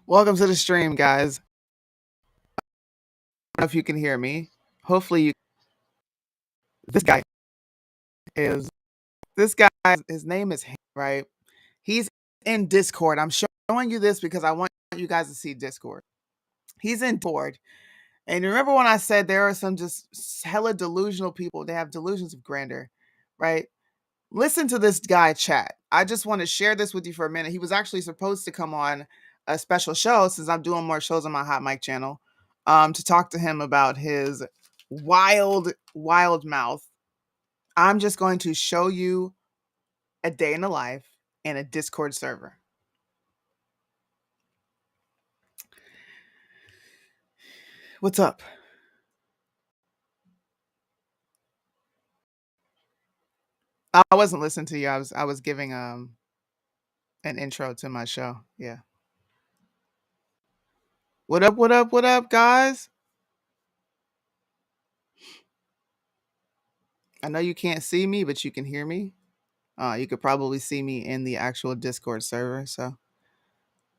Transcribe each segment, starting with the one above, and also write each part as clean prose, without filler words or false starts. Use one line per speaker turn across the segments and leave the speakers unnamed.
Welcome to the stream, guys. I don't know if you can hear me. Hopefully, you. This guy is. This guy. His name is right. He's in Discord. I'm showing you this because I want you guys to see Discord. He's in Discord. And remember when I said there are some just hella delusional people? They have delusions of grandeur, right? Listen to this guy chat. I just want to share this with you for a minute. He was actually supposed to come on a special show since I'm doing more shows on my Hot Mic channel, to talk to him about his wild mouth. I'm just going to show you a day in the life in a Discord server. What's up? I wasn't listening to you. I was giving an intro to my show. Yeah. What up, what up, what up, guys? I know you can't see me, but you can hear me. You could probably see me in the actual Discord server. So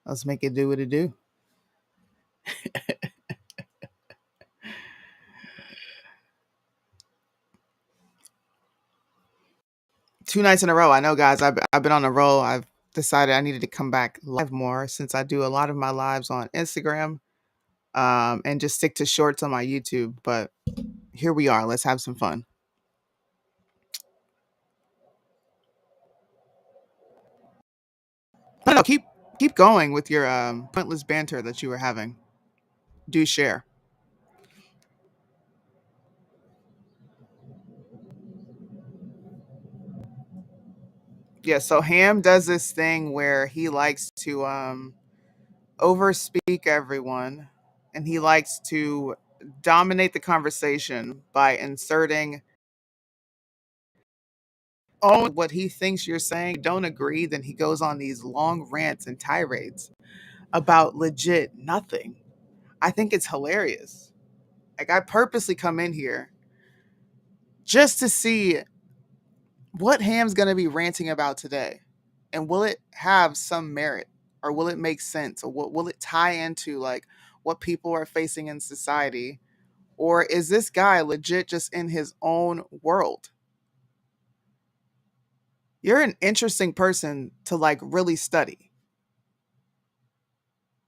let's make it do what it do. 2 nights in a row. I know, guys. I've been on a roll. I've decided I needed to come back live more since I do a lot of my lives on Instagram, and just stick to shorts on my YouTube. But here we are. Let's have some fun. No, keep going with your pointless banter that you were having. Do share. Yeah. So Ham does this thing where he likes to overspeak everyone, and he likes to dominate the conversation by inserting what he thinks you're saying. Don't agree, then he goes on these long rants and tirades about legit nothing. I think it's hilarious. Like, I purposely come in here just to see what Ham's going to be ranting about today, and will it have some merit, or will it make sense, or what will it tie into, like, what people are facing in society? Or is this guy legit just in his own world? You're an interesting person to, like, really study,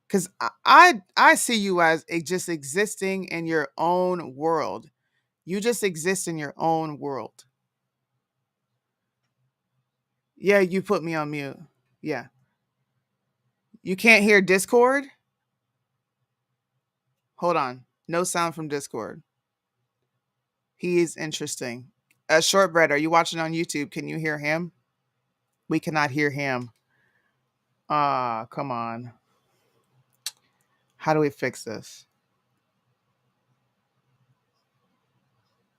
because I see you as just existing in your own world. You just exist in your own world. Yeah, you put me on mute. Yeah. You can't hear Discord? Hold on. No sound from Discord. He is interesting. Shortbread, are you watching on YouTube? Can you hear him? We cannot hear him. Ah, come on. How do we fix this?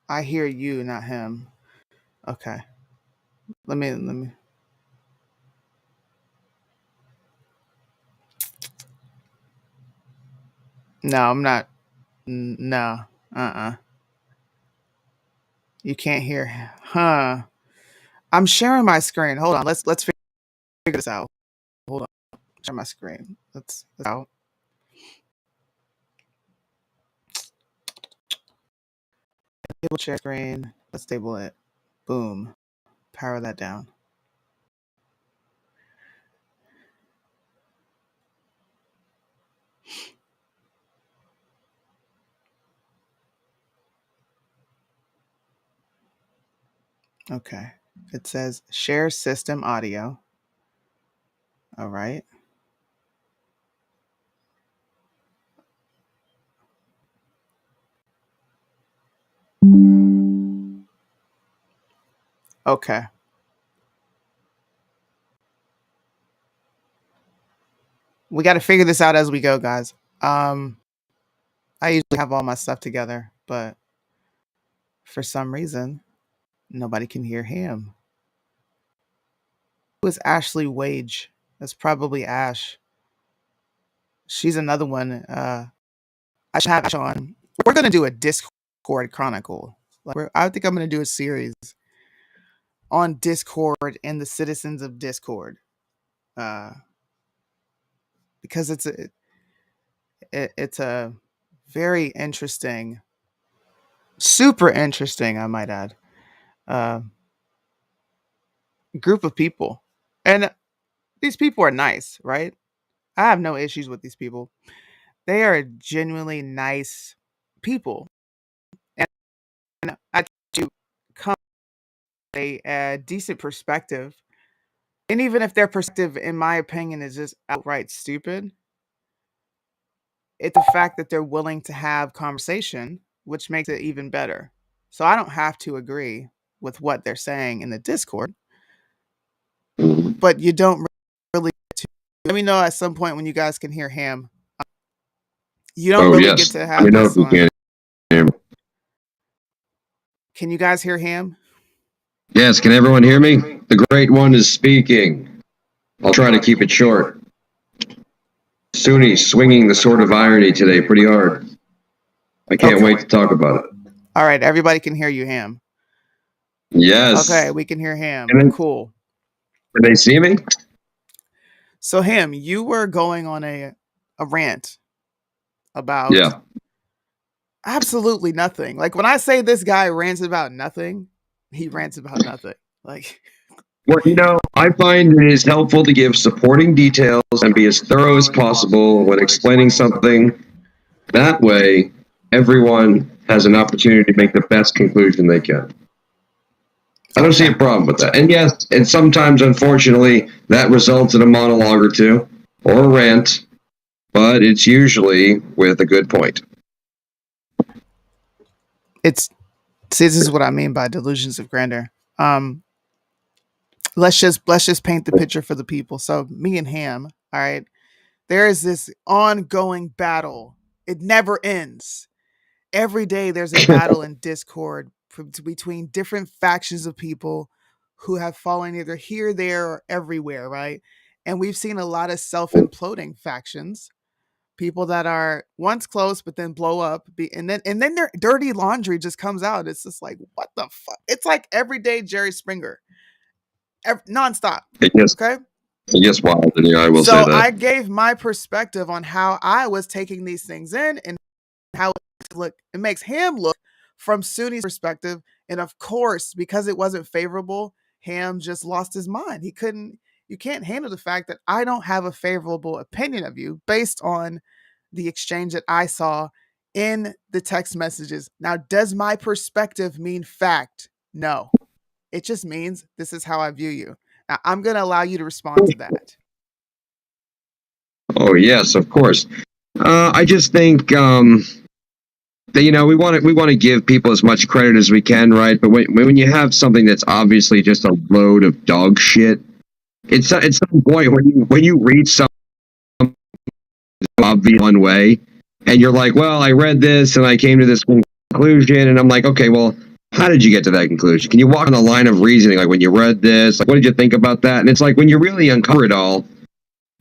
I hear you, not him. Okay. Let me. No, I'm not. No. You can't hear. Huh. I'm sharing my screen. Hold on. Let's figure this out. Hold on. Share my screen. Let's out. Table share screen. Let's table it. Boom. Power that down. Okay. It says share system audio. All right. Okay. We got to figure this out as we go, guys. I usually have all my stuff together, but for some reason, nobody can hear him. Who is Ashley Wage? That's probably Ash. She's another one. I should have Ash on. We're gonna do a Discord Chronicle. I think I'm gonna do a series on Discord and the citizens of Discord, because it's a very interesting, super interesting, I might add, uh, group of people, and these people are nice, right? I have no issues with these people. They are genuinely nice people, and I do come a decent perspective. And even if their perspective, in my opinion, is just outright stupid, it's the fact that they're willing to have conversation, which makes it even better. So I don't have to agree with what they're saying in the Discord, but you don't really get to. Let me know at some point when you guys can hear Ham. You don't really
yes.
get to have this
if you
on.
can.
Can you guys hear Ham?
Yes, can everyone hear me? The Great One is speaking. I'll try to keep it short. Sunni swinging the sword of irony today pretty hard. I can't wait to talk about it.
All right, everybody can hear you, Ham.
Yes.
Okay, we can hear Ham. Cool.
Can they see me?
So, Ham, you were going on a rant about absolutely nothing. Like, when I say this guy rants about nothing, he rants about nothing. Like,
well, I find it is helpful to give supporting details and be as thorough as possible when explaining something. That way, everyone has an opportunity to make the best conclusion they can. I don't see a problem with that. And yes, and sometimes, unfortunately, that results in a monologue or two or a rant, but it's usually with a good point.
This is what I mean by delusions of grandeur. Let's just paint the picture for the people. So me and Ham, all right, there is this ongoing battle. It never ends. Every day there's a battle in Discord between different factions of people who have fallen either here, there, or everywhere, right? And we've seen a lot of self-imploding factions, people that are once close but then blow up, and then their dirty laundry just comes out. It's just like, what the fuck? It's like everyday Jerry Springer, nonstop. Okay.
Yes, wild. Yeah, I will say that.
So I gave my perspective on how I was taking these things in and how it makes him look from Sunni's perspective. And of course, because it wasn't favorable, Ham just lost his mind. You can't handle the fact that I don't have a favorable opinion of you based on the exchange that I saw in the text messages. Now, does my perspective mean fact? No. It just means this is how I view you. Now, I'm going to allow you to respond to that.
Oh, yes, of course. I just think that, we want to give people as much credit as we can, right? But when you have something that's obviously just a load of dog shit, it's at some point when you read something obvious one way, and you're like, well, I read this and I came to this conclusion, and I'm like, okay, well, how did you get to that conclusion? Can you walk on the line of reasoning? Like, when you read this, like, what did you think about that? And it's like, when you really uncover it all,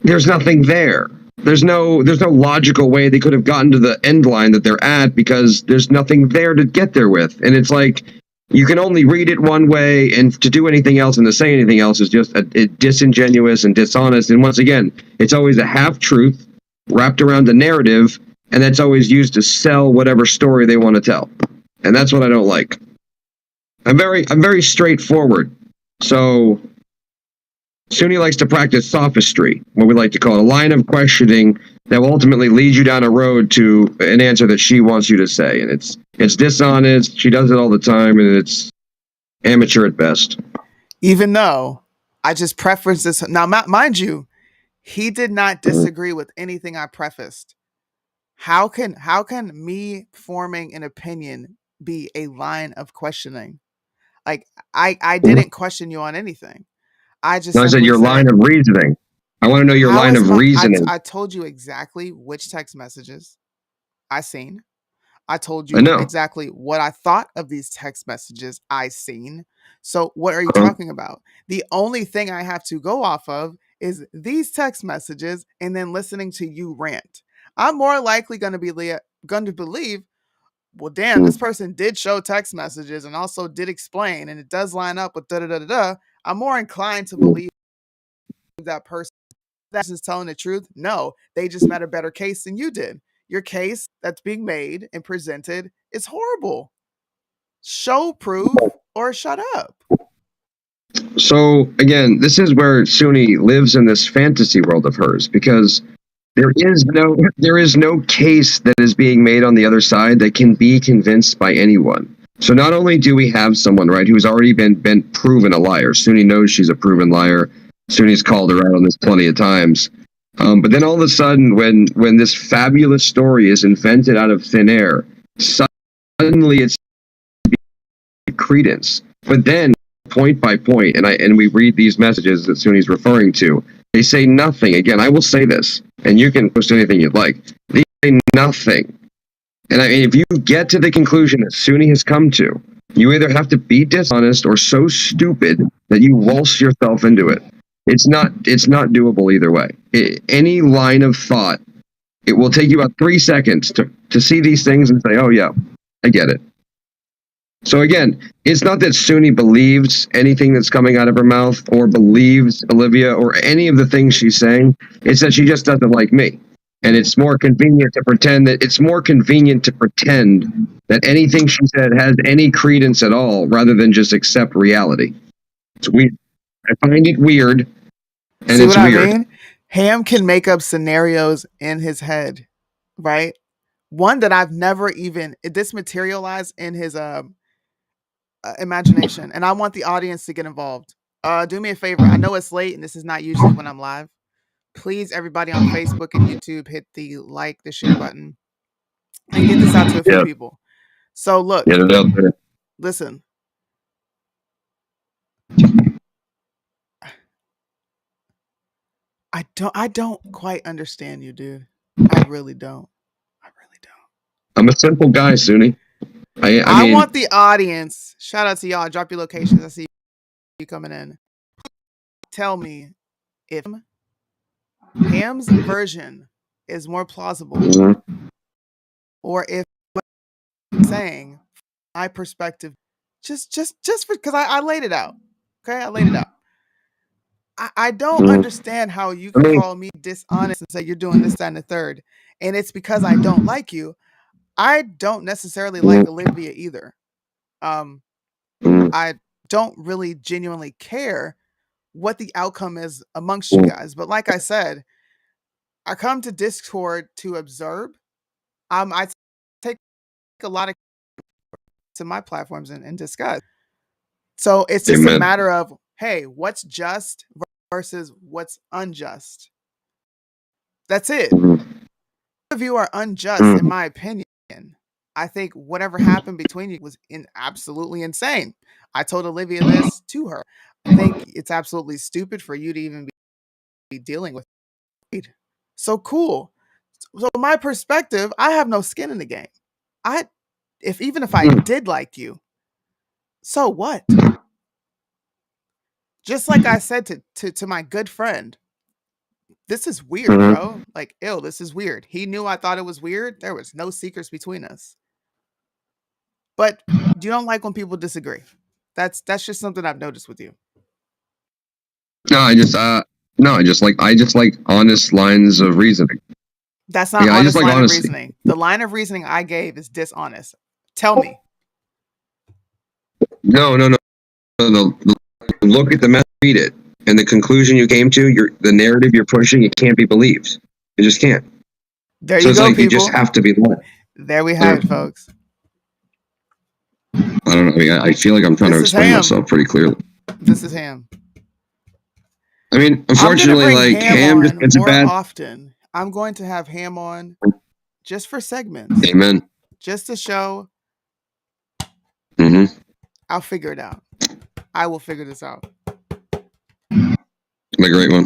there's nothing there. There's no logical way they could have gotten to the end line that they're at, because there's nothing there to get there with. And it's like, you can only read it one way, and to do anything else and to say anything else is just disingenuous and dishonest. And once again, it's always a half-truth wrapped around a narrative, and that's always used to sell whatever story they want to tell. And that's what I don't like. I'm very straightforward. So Sunni likes to practice sophistry, what we like to call a line of questioning that will ultimately lead you down a road to an answer that she wants you to say. And it's dishonest. She does it all the time, and it's amateur at best.
Even though I just prefaced this. Now, mind you, he did not disagree with anything I prefaced. How can me forming an opinion be a line of questioning? Like, I didn't question you on anything. I just
said your line of reasoning. I want to know your
How
line
is
of
my?
reasoning.
I told you exactly which text messages I seen. I told
I
you
know.
exactly what I thought of these text messages I seen. So what are you
Uh-huh.
talking about? The only thing I have to go off of is these text messages and then listening to you rant. I'm more likely going to believe, well, damn, this person did show text messages and also did explain, and it does line up with da da da da da. I'm more inclined to believe that person that is telling the truth. No, they just met a better case than you did. Your case that's being made and presented is horrible. Show proof or shut up.
So again, this is where Suni lives in this fantasy world of hers, because there is no case that is being made on the other side that can be convinced by anyone. So not only do we have someone, right, who's already been proven a liar. Suni knows she's a proven liar. Suni's called her out on this plenty of times. But then all of a sudden, when this fabulous story is invented out of thin air, suddenly it's credence. But then, point by point, and we read these messages that Suni's referring to, they say nothing. Again, I will say this, and you can post anything you'd like. They say nothing. And if you get to the conclusion that Suni has come to, you either have to be dishonest or so stupid that you waltz yourself into it. It's not doable either way. Any line of thought, it will take you about 3 seconds to see these things and say, oh yeah, I get it. So again, it's not that Suni believes anything that's coming out of her mouth or believes Olivia or any of the things she's saying. It's that she just doesn't like me. And it's more convenient to pretend that anything she said has any credence at all rather than just accept reality. It's weird. I find it weird, and
See
it's
what I
weird.
mean? Ham can make up scenarios in his head, right? One that I've never even this materialized in his imagination, and I want the audience to get involved. Do me a favor. I know it's late, and this is not usually when I'm live. Please, everybody on Facebook and YouTube, hit the like, the share button, and get this out to a few
Yeah,
people. So look,
get it out there.
listen. I don't quite understand you, dude. I really don't. I really don't.
I'm a simple guy, Suni. I
I
mean,
want the audience. Shout out to y'all. Drop your locations. I see you coming in. Tell me if Ham's version is more plausible, or if saying my perspective, just because I laid it out. Okay, I laid it out. I don't understand how you
I
could
mean,
call me dishonest and say you're doing this, that, and the third, and it's because I don't like you. I don't necessarily like Olivia either. Um, I don't really genuinely care what the outcome is amongst you guys. But like I said, I come to Discord to observe. I take a lot of to my platforms and discuss. So it's just a
amen.
matter of, hey, what's just versus what's unjust. That's it. Of you are unjust, in my opinion. I think whatever happened between you was absolutely insane. I told Olivia this to her. I think it's absolutely stupid for you to even be dealing with it. So cool. So my perspective, I have no skin in the game. I even if I did like you, so what? Just like I said to my good friend, this is weird, bro. Like, ew, this is weird. He knew I thought it was weird. There was no secrets between us. But you don't like when people disagree. That's just something I've noticed with you.
No, I just like honest lines of reasoning.
That's not
Yeah, I just
honest
like
line of
honesty.
reasoning. The line of reasoning I gave is dishonest. Tell me.
No, no, no, no. Look at the message, read it, and the conclusion you came to, the narrative you're pushing, it can't be believed. It just can't.
There
So
you
it's
go,
like you just
people.
have to be led.
There we
Yeah.
have it, folks.
I don't know. I mean, I feel like I'm trying to
This is
explain
Ham.
myself pretty clearly.
This is Ham.
I mean,
I'm gonna
unfortunately,
bring
like
Ham
Ham just
on
gets a
more
bad.
often. I'm going to have Ham on just for segments,
Amen.
just to show.
Mm-hmm.
I'll figure it out. I will figure this out.
A great one.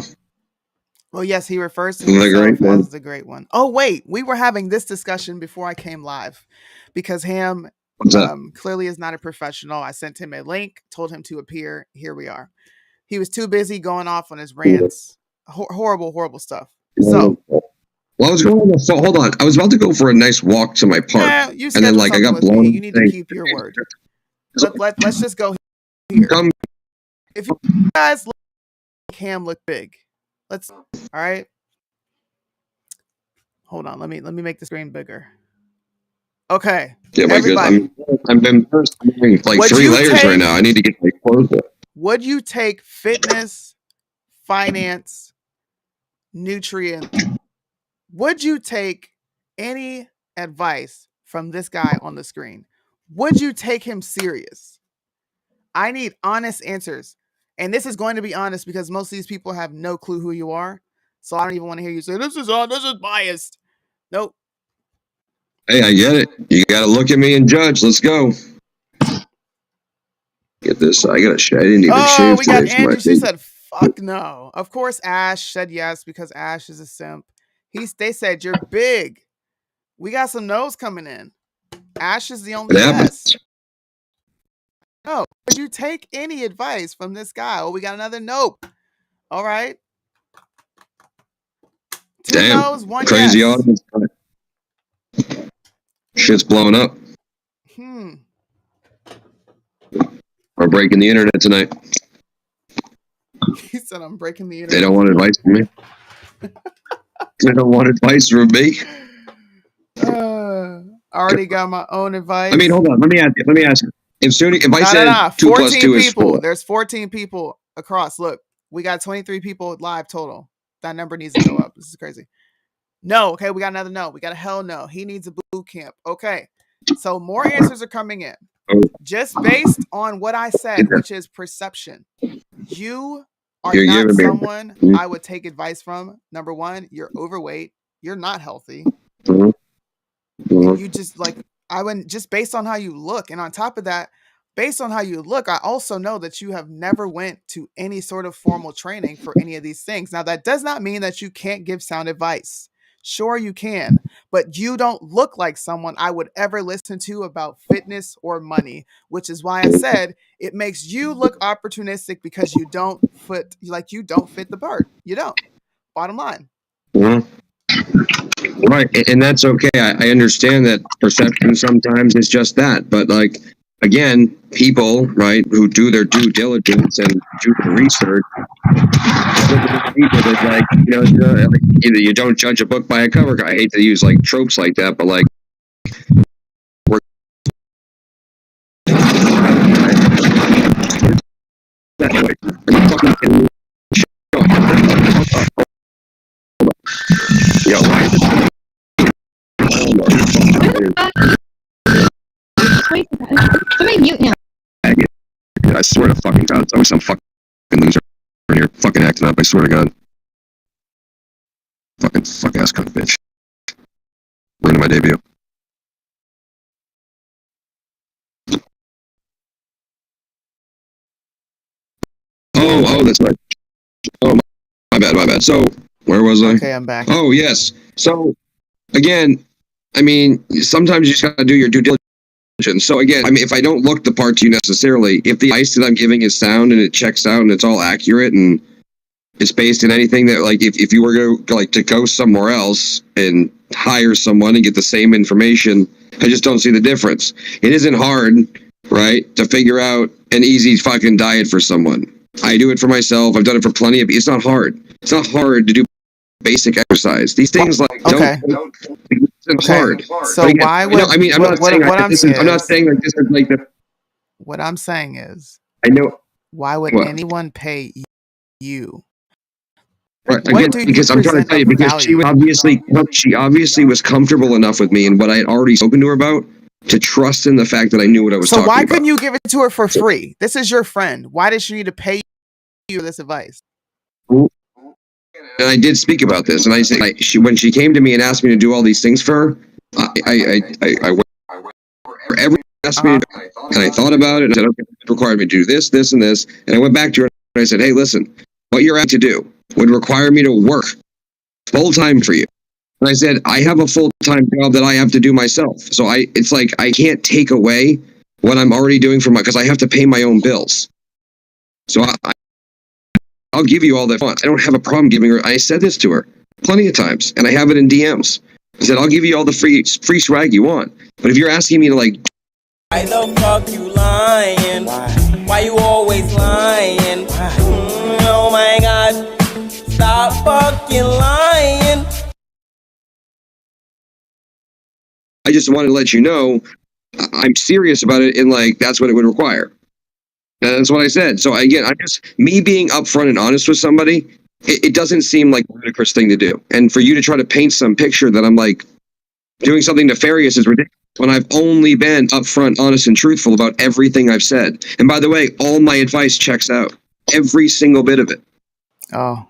Well, yes, he refers to
The
himself
great one.
as the great one. Oh, wait, we were having this discussion before I came live because Ham
What's that?
clearly is not a professional. I sent him a link, told him to appear. Here we are. He was too busy going off on his rants. Horrible, horrible stuff. So,
Well, I was going on. So hold on. I was about to go for a nice walk to my park,
you
and then
schedule
like I
something
got
with
blown.
me. You need to keep your word. Let's just go here.
Come,
If you guys look, Ham look big. Let's. All right. Hold on. Let me make the screen bigger. Okay.
yeah, my good.
Everybody.
I'm been wearing like
Would
3
you
layers right
take-
now. I need to get my clothes up.
Would you take fitness, finance, nutrient? Would you take any advice from this guy on the screen? Would you take him serious? I need honest answers. And this is going to be honest because most of these people have no clue who you are. So I don't even want to hear you say, this is biased. Nope.
Hey, I get it. You got to look at me and judge. Let's go. Get this. I got to shave. I didn't even shave
we
today.
got Angie. She said, fuck no. Of course, Ash said yes because Ash is a simp. They said, you're big. We got some no's coming in. Ash is the only yes. No. Would you take any advice from this guy? Oh, we got another nope. All right. 2 no's, 1
crazy
yes.
audience. Shit's blowing up. We're breaking the internet tonight.
He said, I'm breaking the internet.
They don't want advice from me. They don't want advice from me.
I already got my own advice.
I mean, hold on. Let me ask you. If I said 2 plus 2 is 4.
There's 14 people across. Look, we got 23 people live total. That number needs to go up. This is crazy. No. Okay, we got another no. We got a hell no. He needs a boot camp. Okay. So more answers are coming in. Just based on what I said, which is perception. You are not someone I would take advice from. Number 1, you're overweight. You're not healthy. You just I wouldn't, just based on how you look. And on top of that, based on how you look, I also know that you have never went to any sort of formal training for any of these things. Now, that does not mean that you can't give sound advice. Sure, you can, but you don't look like someone I would ever listen to about fitness or money, which is why I said it makes you look opportunistic because you don't fit the part. You don't. Bottom line.
Right, and that's okay. I understand that perception sometimes is just that, but again, people, right, who do their due diligence and do the research, people that you don't judge a book by a cover. I hate to use tropes like that, but
Somebody mute him.
I swear to fucking God, it's always some fucking loser here fucking acting up. I swear to God. Fuck ass cunt bitch. Ruining my debut. Oh, that's right. Oh, my bad. So, where was I?
Okay, I'm back.
Oh, yes. So, again, I mean, sometimes you just gotta do your due diligence. So again, I mean, if I don't look the part to you necessarily, if the advice that I'm giving is sound and it checks out and it's all accurate and it's based in anything that if you were to go somewhere else and hire someone and get the same information, I just don't see the difference. It isn't hard, right, to figure out an easy fucking diet for someone. I do it for myself. I've done it for plenty of. It's not hard. It's not hard to do basic exercise. These things don't. It's hard.
So again, why would
I mean? I'm not saying like this is like the.
What I'm saying is,
I know.
Why would anyone pay you?
Right, again, because I'm trying to tell you, because she obviously was comfortable enough with me and what I had already spoken to her about to trust in the fact that I knew what I was talking about.
So why couldn't you give it to her for free? This is your friend. Why did she need to pay you this advice?
And I did speak about this, and I said when she came to me and asked me to do all these things for her, I went for every asked me, and I thought about it, and I said, okay, it required me to do this, this, and this, and I went back to her and I said, hey, listen, what you're asked to do would require me to work full time for you. And I said, I have a full time job that I have to do myself. So it's like I can't take away what I'm already doing for because I have to pay my own bills. So I'll give you all that fun. I don't have a problem giving her. I said this to her plenty of times, and I have it in DMs. I said, I'll give you all the free swag you want. But if you're asking me to like,
why the fuck you lying? Why you always lying? Oh my god, stop fucking lying.
I just wanted to let you know I'm serious about it, and like that's what it would require. And that's what I said. So again, I just me being upfront and honest with somebody, it doesn't seem like a ludicrous thing to do. And for you to try to paint some picture that I'm like doing something nefarious is ridiculous. When I've only been upfront, honest, and truthful about everything I've said. And by the way, all my advice checks out. Every single bit of it.
Oh.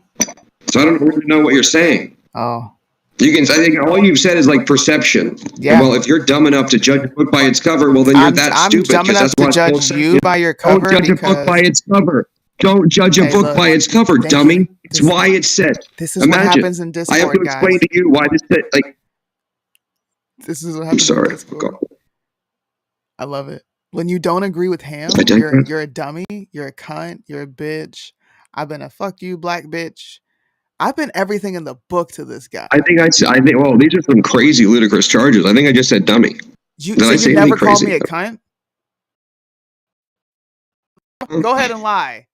So I don't really know what you're saying.
Oh.
I think all you've said is like perception.
Yeah.
Well, if you're dumb enough to judge a book by its cover, well, then you're that stupid.
I'm dumb enough to judge you by your cover.
Don't judge a book by its cover. Don't judge a book by its cover, dummy. It's why it's said.
This is what happens in Discord,
I have to explain to you why this said, like.
This is what happens in Discord. I love it. When you don't agree with Ham, you're a dummy, you're a cunt, you're a bitch. I've been a fuck you, black bitch. I've been everything in the book to this guy.
I think, well, these are some crazy, ludicrous charges. I think I just said dummy.
You never called me a cunt? Go ahead and lie.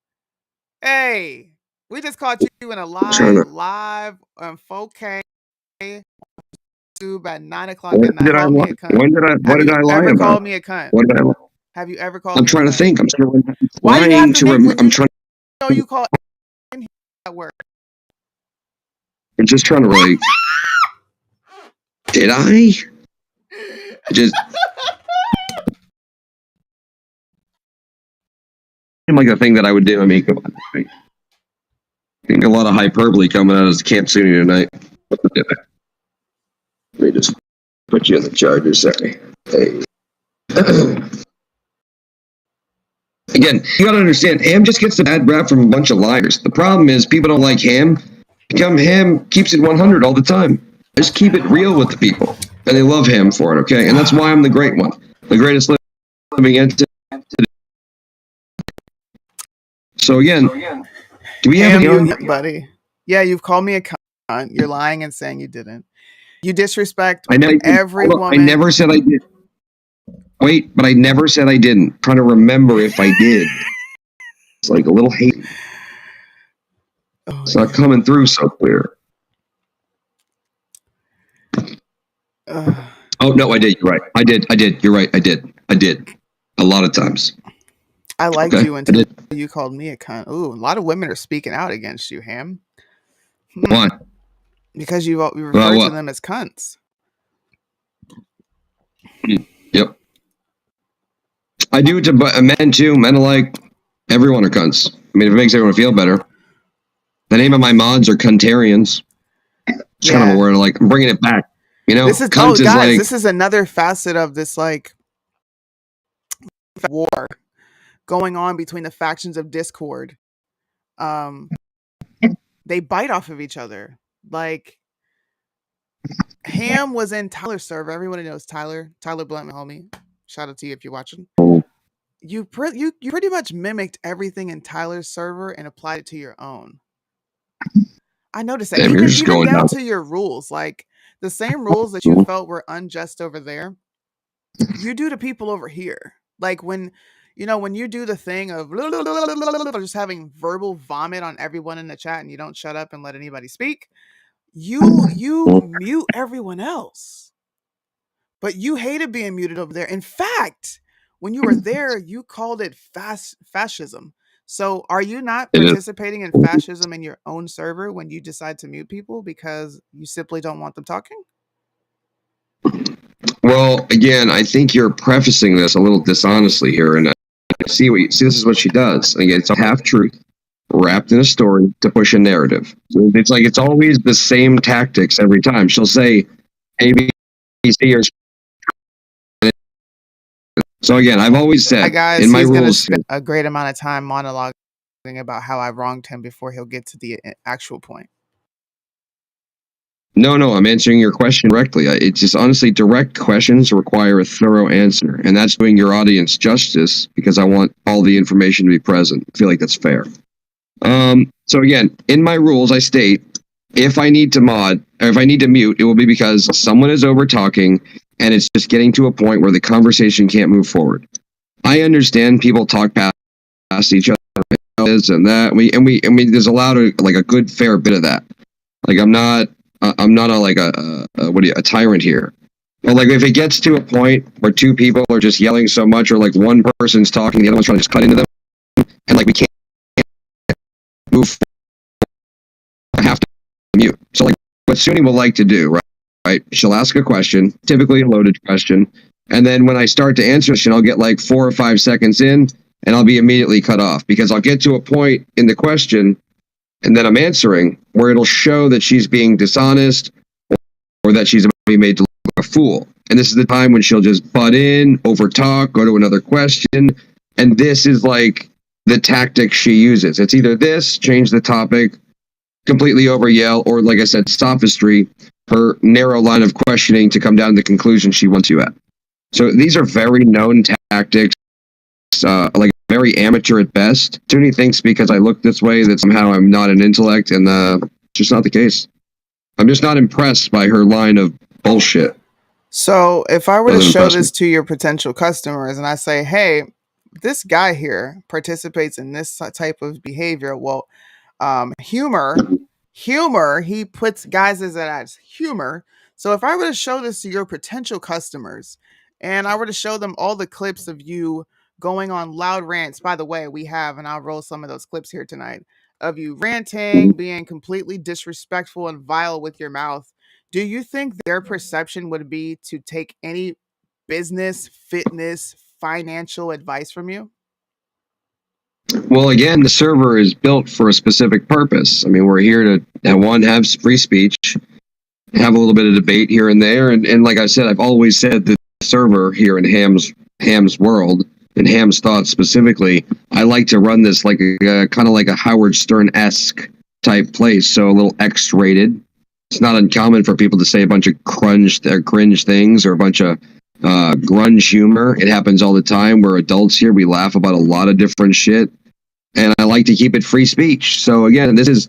Hey, we just caught you in a live on 4K YouTube at 9 o'clock at night.
What did I lie about?
Ever called me a cunt?
What did I lie?
Have you ever called me
I'm trying
a
to think. I'm
trying to
I'm trying
to know you call that word.
I'm just trying to like. Did I? Just like a thing that I would do. I mean, come on. I think a lot of hyperbole coming out of Camp Sunni tonight. Let me just put you in the charger. Sorry. Hey. Again, you gotta understand, Ham just gets the bad rap from a bunch of liars. The problem is people don't like Ham. Ham keeps it 100 all the time. Just keep it real with the people. And they love Ham for it, okay? And that's why I'm the great one. The greatest living entity. So again, do we have
any buddy? Yeah, you've called me a cunt. You're lying and saying you didn't. You disrespect every woman.
I never said I did. Wait, but I never said I didn't. I'm trying to remember if I did. It's like a little hate. It's not coming through so clear. Oh, no, I did. You're right. I did. You're right. I did. A lot of times.
I liked you until you called me a cunt. Ooh, a lot of women are speaking out against you, Ham.
Why?
Because you refer to them as cunts.
Yep. I do to men too. Men alike. Everyone are cunts. I mean, if it makes everyone feel better. The name of my mods are Cuntarians. It's kind of a word. Like, I'm bringing it back. You know,
this is guys. Like, this is another facet of this like war going on between the factions of Discord. They bite off of each other. Like, Ham was in Tyler's server. Everyone knows Tyler Blunt, my homie. Shout out to you if you're watching. You pretty much mimicked everything in Tyler's server and applied it to your own. I noticed that. Even down to your rules. Like, the same rules that you felt were unjust over there, you do to people over here. Like, when you do the thing of just having verbal vomit on everyone in the chat and you don't shut up and let anybody speak, you mute everyone else. But you hated being muted over there. In fact, when you were there, you called it fascism. So are you not participating in fascism in your own server when you decide to mute people because you simply don't want them talking?
Well, again, I think you're prefacing this a little dishonestly here, and see this is what she does. And again, it's a half truth wrapped in a story to push a narrative. So it's like it's always the same tactics every time. She'll say ABC or so again, I've always said in my rules,
spend a great amount of time monologuing about how I wronged him before he'll get to the actual point.
No, I'm answering your question directly. It's just honestly, direct questions require a thorough answer, and that's doing your audience justice because I want all the information to be present. I feel like that's fair. So again, in my rules, I state if I need to mod, or if I need to mute, it will be because someone is over talking and it's just getting to a point where the conversation can't move forward. I understand people talk past each other, this and that. We there's allowed like a good fair bit of that. Like I'm not a tyrant here. But like if it gets to a point where two people are just yelling so much, or like one person's talking, the other one's trying to just cut into them, and like we can't move forward, I have to mute. So like what Suni will like to do, right? She'll ask a question, typically a loaded question, and then when I start to answer, I'll get like 4 or 5 seconds in, and I'll be immediately cut off because I'll get to a point in the question, and then I'm answering where it'll show that she's being dishonest or that she's about to be made to look like a fool. And this is the time when she'll just butt in, overtalk, go to another question, and this is like the tactic she uses. It's either this, change the topic, completely over yell, or like I said, sophistry, her narrow line of questioning to come down to the conclusion she wants you at. So these are very known tactics, like very amateur at best. Toonie thinks because I look this way that somehow I'm not an intellect, and it's just not the case. I'm just not impressed by her line of bullshit.
So if I were to
Doesn't
show
impress me.
this to your potential customers and I say, hey, this guy here participates in this type of behavior, well, humor, he puts guys as humor. So if I were to show this to your potential customers and I were to show them all the clips of you going on loud rants, by the way, we have, and I'll roll some of those clips here tonight, of you ranting, being completely disrespectful and vile with your mouth, do you think their perception would be to take any business, fitness, financial advice from you?
Well, again, the server is built for a specific purpose. I mean, we're here to have free speech, have a little bit of debate here and there, and like I said, I've always said that the server here in Ham's world, in Ham's thoughts specifically, I like to run this like a kind of like a Howard Stern-esque type place, so a little X-rated. It's not uncommon for people to say a bunch of cringe things or a bunch of grunge humor. It happens all the time. We're adults here. We laugh about a lot of different shit. And I like to keep it free speech. So again, I think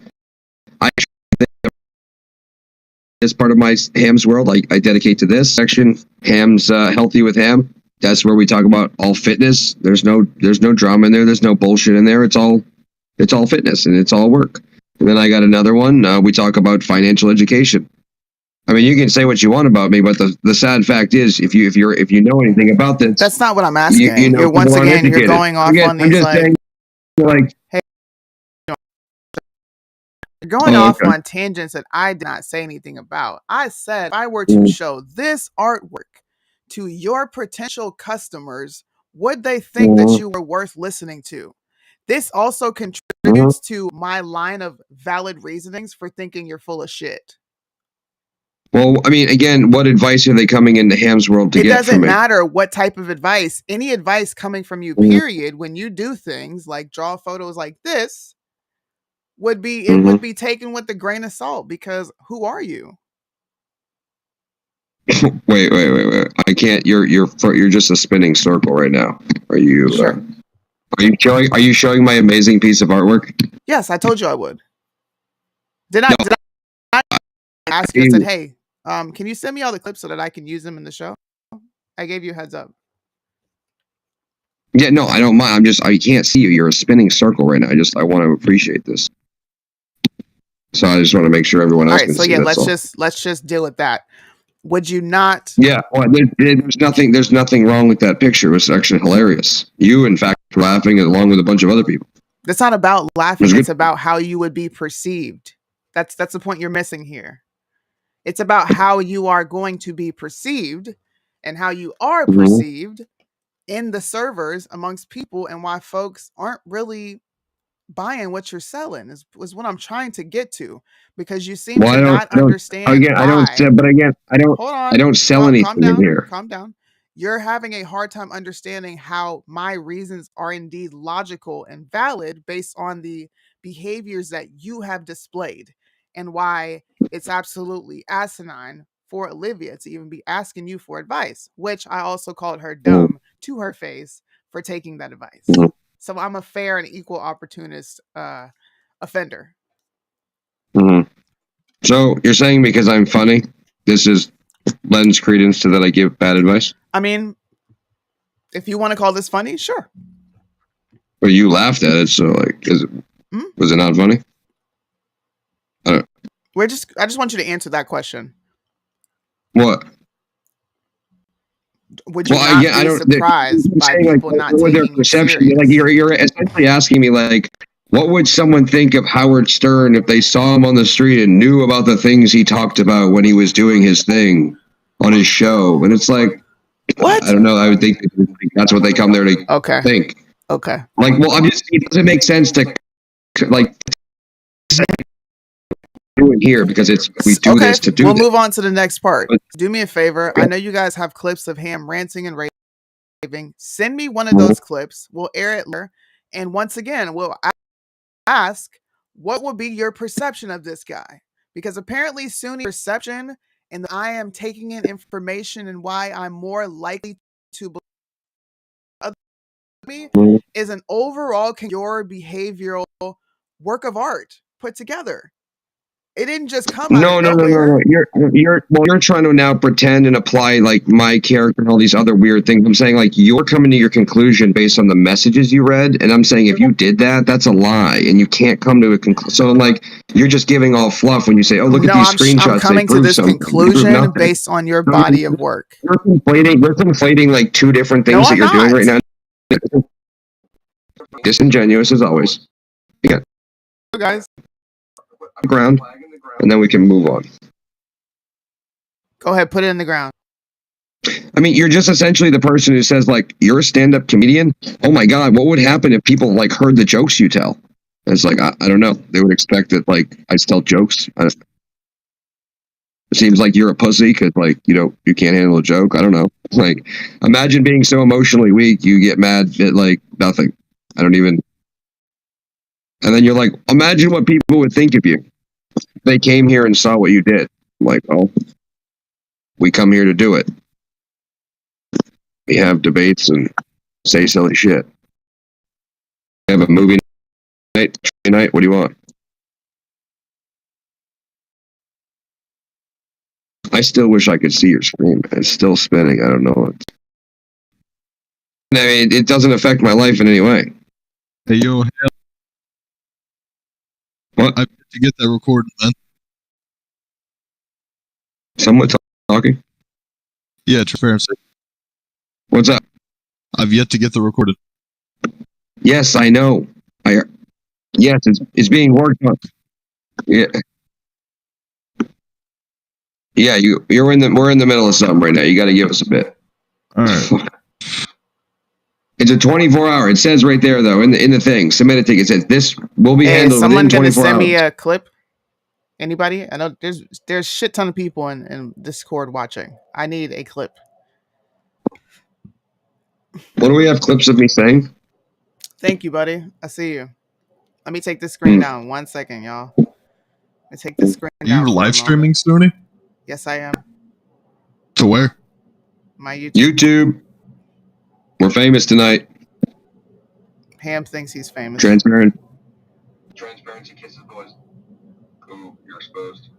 this part of my Ham's world, I dedicate to this section. Ham's Healthy with Ham. That's where we talk about all fitness. There's no drama in there. There's no bullshit in there. It's all fitness and it's all work. And then I got another one. We talk about financial education. I mean, you can say what you want about me, but the sad fact is, if you know anything about this,
That's not what I'm asking.
you know,
You're once
people aren't
again, you're
educated.
going off
Again,
on
I'm
these
just saying, like,
hey, you're going
oh,
off
okay.
on tangents that I did not say anything about. I said if I were to
Mm.
show this artwork to your potential customers, would they think that you were worth listening to? This also contributes to my line of valid reasonings for thinking you're full of shit.
Well, I mean, again, what advice are they coming into Ham's world to
It
get
doesn't
from me?
matter what type of advice. Any advice coming from you, period, when you do things like draw photos like this, would be taken with a grain of salt, because who are you?
Wait. I can't. You're just a spinning circle right now. Are you?
Sure.
Are you showing my amazing piece of artwork?
Yes, I told you I would. Did I ask you? I said, hey, can you send me all the clips so that I can use them in the show? I gave you a heads up.
Yeah, no, I don't mind. I can't see you. You're a spinning circle right now. I want to appreciate this. So I just want to make sure everyone else
All right,
can
so
see.
yeah,
That's
let's just deal with that. Would you not?
Yeah, well, there's nothing wrong with that picture. It was actually hilarious. You, in fact, were laughing along with a bunch of other people.
It's not about laughing.
It was
It's
good.
about how you would be perceived. That's the point you're missing here. It's about how you are going to be perceived and how you are perceived in the servers amongst people, and why folks aren't really buying what you're selling is what I'm trying to get to, because you seem
Well,
to not understand
again,
why.
but again,
Hold on.
I don't sell anything in here.
Calm down. You're having a hard time understanding how my reasons are indeed logical and valid based on the behaviors that you have displayed, and why it's absolutely asinine for Olivia to even be asking you for advice, which I also called her dumb to her face for taking that advice.
Mhm.
So I'm a fair and equal opportunist offender.
Mhm. So you're saying because I'm funny, this is lends credence to that I give bad advice?
I mean, if you want to call this funny, sure.
But you laughed at it, so like, was it not funny?
I just want you to answer that question.
What?
Would you not be surprised by people not
what
taking
their
you
perception?
serious?
Like you're essentially asking me like, what would someone think of Howard Stern if they saw him on the street and knew about the things he talked about when he was doing his thing on his show? And it's like,
what?
I don't know. I would think that's what they come there to think.
Okay.
Like, well, it doesn't make sense to like do it here because we do this to do.
We'll move on to the next part. Do me a favor. I know you guys have clips of Ham ranting and raving. Send me one of those clips. We'll air it later. And once again, we'll ask, what would be your perception of this guy? Because apparently Sunni's perception and I am taking in information and why I'm more likely to believe me is an overall your behavioral work of art put together. It didn't just come out of nowhere.
No. You're trying to now pretend and apply like my character and all these other weird things. I'm saying like you're coming to your conclusion based on the messages you read, and I'm saying if you did that, that's a lie, and you can't come to a conclusion. So like you're just giving all fluff when you say, "Oh, look at these screenshots."
I'm coming to this conclusion based on your body of work.
You're conflating like two different things that you're doing right now. Disingenuous as always. Yeah,
guys.
Ground. And then we can move on.
Go ahead, put it in the ground.
I mean, you're just essentially the person who says, like, you're a stand-up comedian? Oh my God, what would happen if people, like, heard the jokes you tell? And it's like, I don't know. They would expect that, like, I tell jokes. It seems like you're a pussy because, like, you can't handle a joke. I don't know. Like, imagine being so emotionally weak, you get mad at, like, nothing. I don't even... And then you're like, imagine what people would think of you. They came here and saw what you did. I'm like, oh, we come here to do it. We have debates and say silly shit. We have a movie night. What do you want? I still wish I could see your screen. It's still spinning. I don't know. I mean, it doesn't affect my life in any way.
Hey, yo,
what?
I have to get that recorded, man.
Someone talking?
Yeah, transparency.
What's up?
I've yet to get the recorded.
Yes, I know. Yes, it's being worked on. Yeah. Yeah, we're in the middle of something right now. You got to give us a bit.
All right.
It's a 24-hour. It says right there though in the thing. Submit a ticket. It says this will be handled within 24 hours. Someone gonna send me
a clip? Anybody? I know there's shit ton of people in Discord watching. I need a clip.
What do we have clips of me saying?
Thank you, buddy. I see you. Let me take this screen down 1 second, y'all. Let me take this screen down.
You're live streaming, Sony?
Yes, I am.
To where?
My YouTube.
YouTube. We're famous tonight.
Ham thinks he's famous.
Transparency kisses boys. Ooh, you're exposed.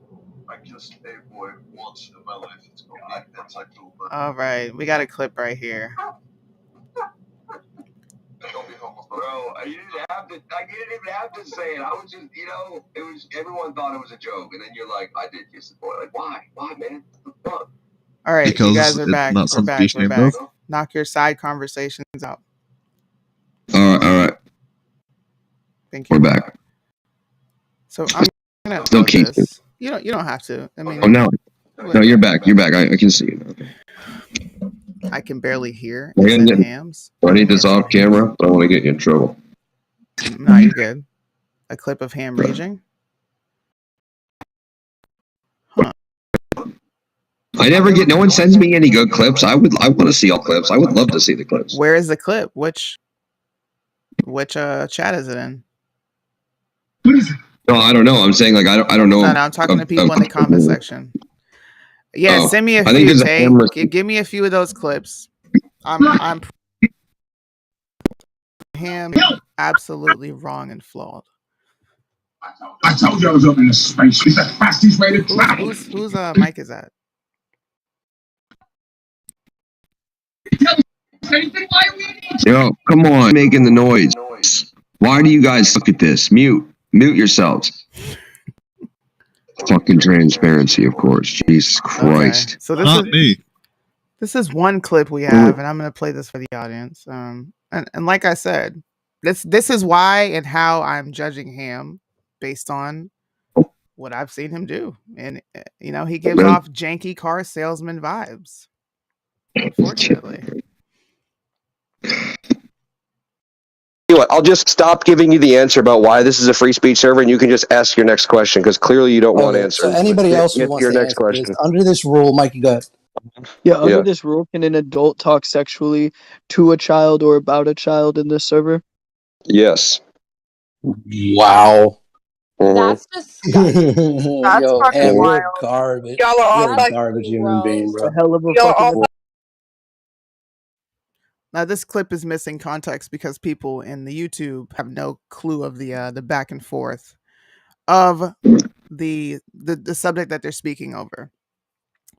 I kissed a boy once in my life. It's God, that's like
all right, we got a clip right here.
Don't be homeless, bro. I didn't even have to say it. I was just, it was everyone thought it was a joke, and then you're like, I did kiss the boy. Like, why, man? What the fuck?
All right,
because
you guys are back.
We're back.
Knock your side conversations out.
All right.
Thank you.
We're back.
So I'm gonna
still keep this.
You don't have to. I mean,
oh no, you're back. You're back. I can see you. Okay.
I can barely hear.
Hams. I need this off camera. I don't want to get you in trouble.
No, you're good. A clip of Ham raging. Huh.
I never get. No one sends me any good clips. I want to see all clips. I would love to see the clips.
Where is the clip? Which chat is it in?
What is it?
No, I don't know. I'm saying like I don't know.
No, I'm talking to people in the comment section. Yeah,
Oh,
send me a
I think
few,
there's a
Tay.
hammer.
Give me a few of those clips. I'm him absolutely wrong and flawed.
I told you I was up in the space. It's the fastest way to travel.
Whose mic is that?
Yo, come on, making the noise. Why do you guys suck at this? Mute yourselves. Fucking transparency, of course. Jesus Christ.
Okay. So
Not me.
this is one clip we have, and I'm gonna play this for the audience. And like I said, this is why and how I'm judging him based on what I've seen him do, and he gives off janky car salesman vibes. Unfortunately.
What, I'll just stop giving you the answer about why this is a free speech server, and you can just ask your next question because clearly you don't want answers.
So anybody else who wants
your
to
next
answer
question.
this, under this rule, Mikey, go ahead.
Yeah, under this rule, can an adult talk sexually to a child or about a child in this server?
Yes.
Wow.
That's disgusting. That's
Yo,
fucking
Ham,
wild.
you're garbage.
Y'all are
You're
all
a
fucking
garbage human being,
A
bro.
hell of a
Y'all
fucking.
Now this clip is missing context because people in the YouTube have no clue of the back and forth of the subject that they're speaking over.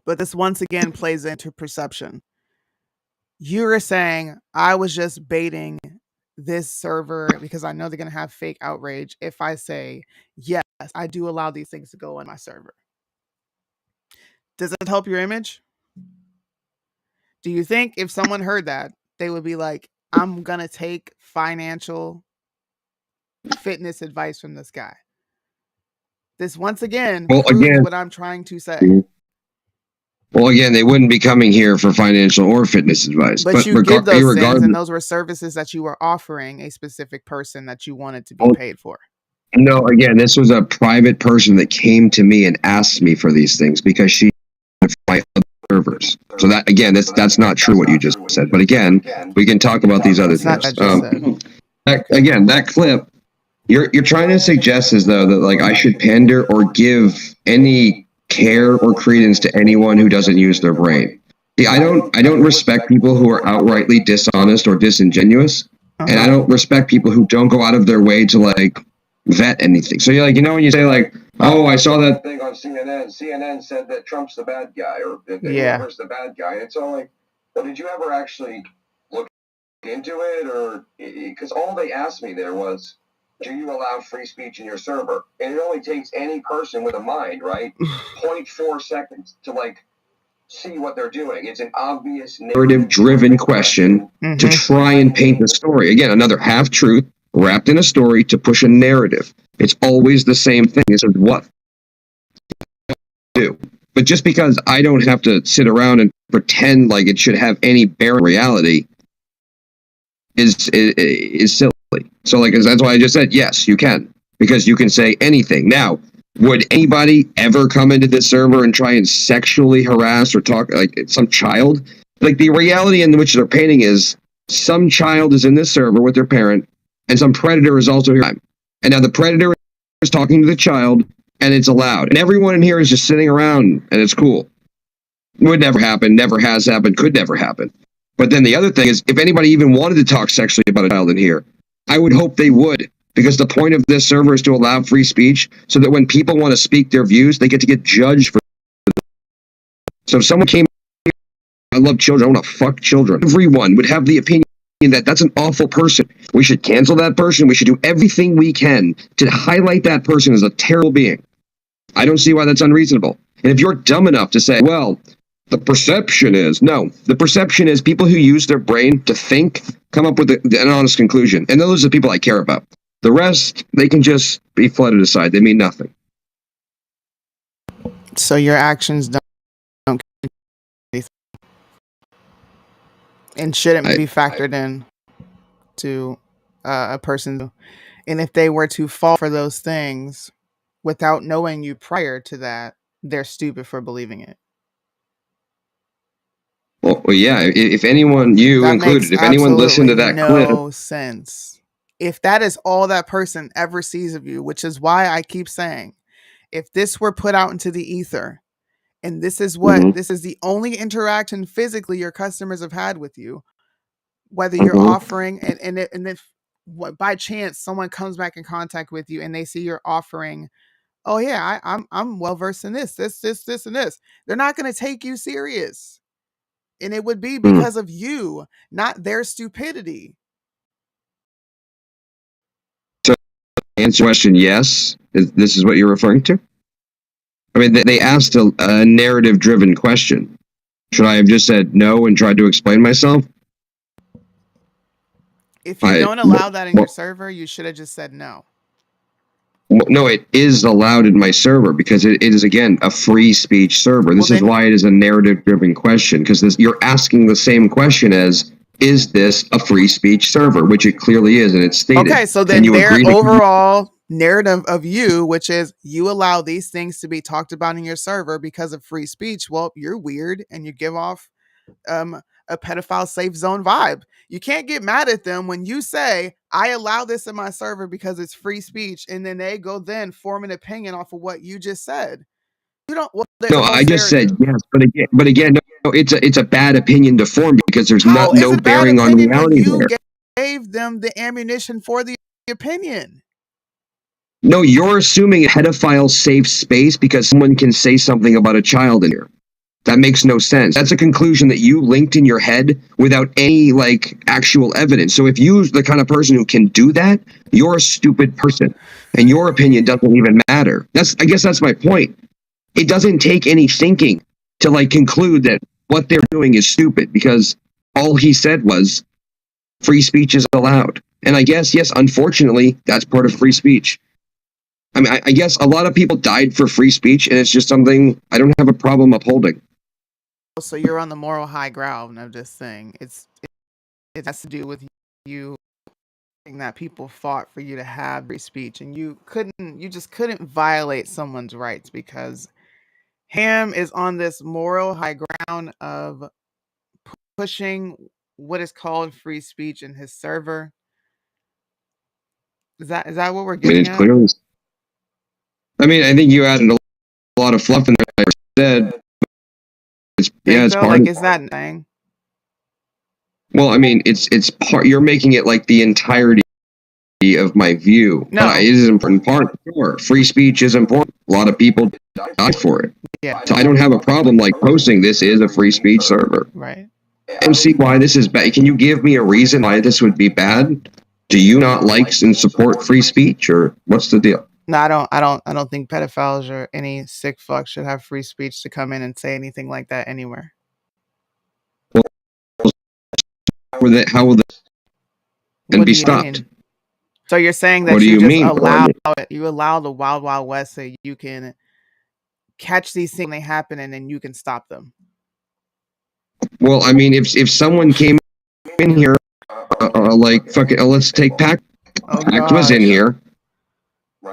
But this once again plays into perception. You're saying I was just baiting this server because I know they're going to have fake outrage if I say, yes, I do allow these things to go on my server. Does it help your image? Do you think if someone heard that, they would be like, I'm going to take financial fitness advice from this guy? This once again proves what I'm trying to say.
Well, again, they wouldn't be coming here for financial or fitness advice.
But you give those things, and those were services that you were offering a specific person that you wanted to be paid for.
No, again, this was a private person that came to me and asked me for these things because she my other servers. So that again, that's not true what you just said. But again, we can talk about these other things. That clip, you're trying to suggest as though that like I should pander or give any care or credence to anyone who doesn't use their brain. See, I don't respect people who are outrightly dishonest or disingenuous, and I don't respect people who don't go out of their way to like vet anything. So you're like, when you say like, oh, I saw that thing on CNN. CNN said that Trump's the bad guy, or that whoever's the bad guy. And it's all like, well, did you ever actually look into it, or because all they asked me there was, do you allow free speech in your server? And it only takes any person with a mind, right? 0.4 seconds to like see what they're doing. It's an obvious narrative-driven question to try and paint the story. Again, another half-truth wrapped in a story to push a narrative. It's always the same thing. It's what do. But just because I don't have to sit around and pretend like it should have any bearing on reality is silly. So like that's why I just said yes, you can, because you can say anything. Now, would anybody ever come into this server and try and sexually harass or talk like some child? Like the reality in which they're painting is some child is in this server with their parent, and some predator is also here. And now the predator is talking to the child, and it's allowed. And everyone in here is just sitting around, and it's cool. Would never happen, never has happened, could never happen. But then the other thing is, if anybody even wanted to talk sexually about a child in here, I would hope they would. Because the point of this server is to allow free speech so that when people want to speak their views, they get to get judged for it. So if someone came, I love children, I want to fuck children. Everyone would have the opinion that that's an awful person. We should cancel that person. We should do everything we can to highlight that person as a terrible being. I don't see why that's unreasonable. And if you're dumb enough to say, well, the perception is, no, the perception is people who use their brain to think, come up with an honest conclusion. And those are the people I care about. The rest, they can just be flooded aside. They mean nothing.
So your actions don't and shouldn't be factored in to a person. And if they were to fall for those things without knowing you prior to that, they're stupid for believing it.
Well, yeah. If anyone, you
that
included, if anyone listened to that clip,
no sense. If that is all that person ever sees of you, which is why I keep saying, if this were put out into the ether, and this is the only interaction physically your customers have had with you, whether you're offering and if by chance someone comes back in contact with you and they see you're offering, oh yeah, I'm well versed in this, and this, they're not going to take you serious, and it would be because of you, not their stupidity.
So, answer question: yes. This is what you're referring to? I mean, they asked a narrative-driven question. Should I have just said no and tried to explain myself?
If you don't allow that in your server, you should have just said no.
No, it is allowed in my server because it is, again, a free speech server. This is why it is a narrative-driven question, because you're asking the same question as, is this a free speech server? Which it clearly is, and it's stated.
Okay, so then their overall narrative of you, which is you allow these things to be talked about in your server because of free speech, well, you're weird and you give off a pedophile safe zone vibe. You can't get mad at them when you say, I allow this in my server because it's free speech, and then they go then form an opinion off of what you just said. You don't. Well,
no, I just said yes, but again, no, it's a bad opinion to form because there's no bearing on reality
you
there.
Gave them the ammunition for the opinion.
No, you're assuming a pedophile safe space because someone can say something about a child in here. That makes no sense. That's a conclusion that you linked in your head without any, like, actual evidence. So if you're the kind of person who can do that, you're a stupid person. And your opinion doesn't even matter. I guess that's my point. It doesn't take any thinking to, like, conclude that what they're doing is stupid because all he said was free speech is allowed. And I guess, yes, unfortunately, that's part of free speech. I mean, I guess a lot of people died for free speech, and it's just something I don't have a problem upholding.
So you're on the moral high ground of this thing. It has to do with you that people fought for you to have free speech, and you just couldn't violate someone's rights because Ham is on this moral high ground of pushing what is called free speech in his server. Is that what we're getting at?
Clearly. I mean, I think you added a lot of fluff in there. Like I said, it's part.
Like, is that thing?
Well, I mean, it's part. You're making it like the entirety of my view.
No,
it is an important part. Sure, free speech is important. A lot of people died for it.
Yeah.
So I don't have a problem like posting this is a free speech server.
Right.
I don't see why this is bad. Can you give me a reason why this would be bad? Do you not like and support free speech, or what's the deal?
No, I don't think pedophiles or any sick fuck should have free speech to come in and say anything like that anywhere.
Well, how will that then be stopped?
Mean? So you're saying that you allow the Wild Wild West so you can catch these things when they happen and then you can stop them?
Well, I mean, if someone came in here, like, fuck it, let's take Pact. Pact was in here.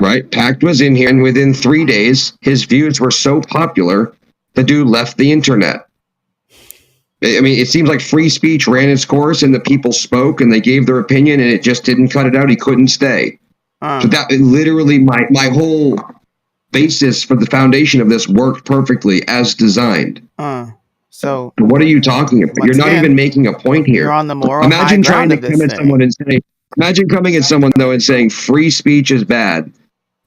Right? Pact was in here, and within 3 days, his views were so popular, the dude left the internet. I mean, it seems like free speech ran its course, and the people spoke, and they gave their opinion, and it just didn't cut it out. He couldn't stay. So that literally, my whole basis for the foundation of this worked perfectly as designed.
So
what are you talking about? You're not even making a point here.
You're on the moral
Imagine trying to come at someone and say, imagine coming at someone, though, and saying free speech is bad.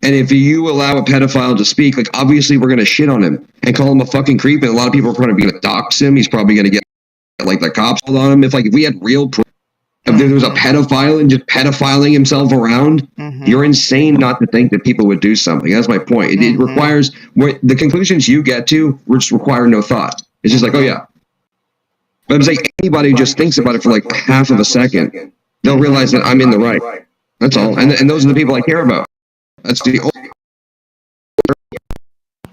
And if you allow a pedophile to speak, like, obviously we're going to shit on him and call him a fucking creep. And a lot of people are going to dox him. He's probably going to get, like, the cops on him. If we had real proof, if there was a pedophile and just pedophiling himself around, you're insane not to think that people would do something. That's my point. It requires, the conclusions you get to just require no thought. It's just like, oh yeah. But I'm saying anybody who just thinks about it for like half of a second, they'll realize that I'm in the right. That's all. And those are the people I care about. That's the only.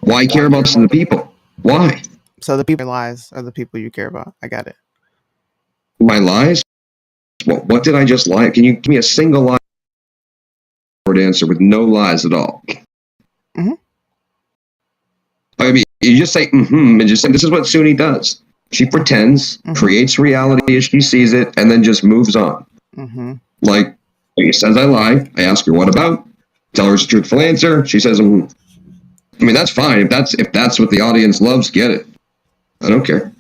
Why care about the people? Why?
So the people lies are the people you care about. I got it.
My lies? What did I just lie? Can you give me a single lie answer with no lies at all? I mean, you just say and just say this is what Suni does. She pretends, creates reality as she sees it, and then just moves on. Like, He says I lie. I ask her what about. Tell her it's a truthful answer. She says, I mean, that's fine. If that's what the audience loves, get it. I don't care.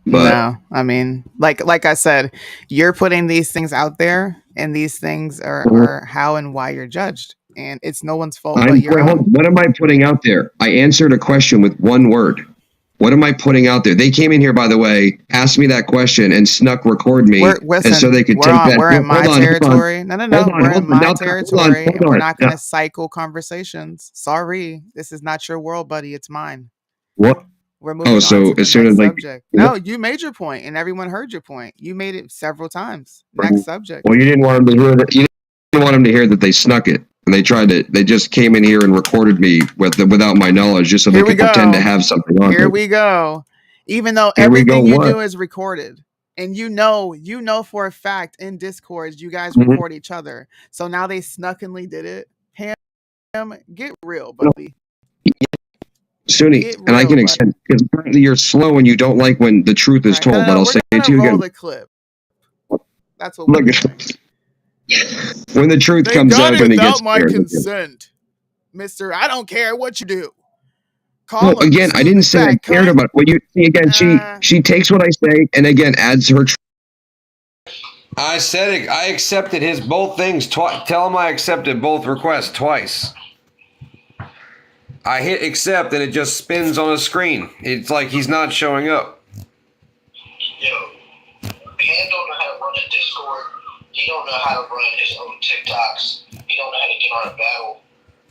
But
no, I mean, like I said, you're putting these things out there, and these things are how and why you're judged, and it's no one's fault but your own.
What am I putting out there? I answered a question with one word. What am I putting out there? They came in here, by the way, asked me that question, and snuck record me,
Listen,
and so they could take that.
We're in my territory. No, we're in my territory, and we're not going to cycle conversations. Sorry, this is not your world, buddy. It's mine.
What?
We're moving on to the next subject.
What?
No, you made your point, and everyone heard your point. You made it several times. Next subject.
Well, you didn't want them to hear that. You didn't want them to hear that they snuck it, and they tried to. They just came in here and recorded me without my knowledge, just so they could pretend to have something on.
Here we go. Even though everything you do is recorded, and you know for a fact in Discord you guys record each other. So now they snuckily did it. Ham, get real, buddy.
Sunni, and I can extend because apparently you're slow and you don't like when the truth is told. But I'll say it to you again.
The clip. That's what we're doing.
When the truth comes out, when it gets
my consent, Mister. I don't care what you do.
Well, again, I didn't say I cared about it. Well, you see, again, she takes what I say and again adds her.
I said it. I accepted his both things twice. Tell him I accepted both requests twice. I hit accept and it just spins on a screen. It's like he's not showing up.
Yo, Han don't know how to run a Discord. He don't know how to run his own TikToks. He don't know how to get on a battle.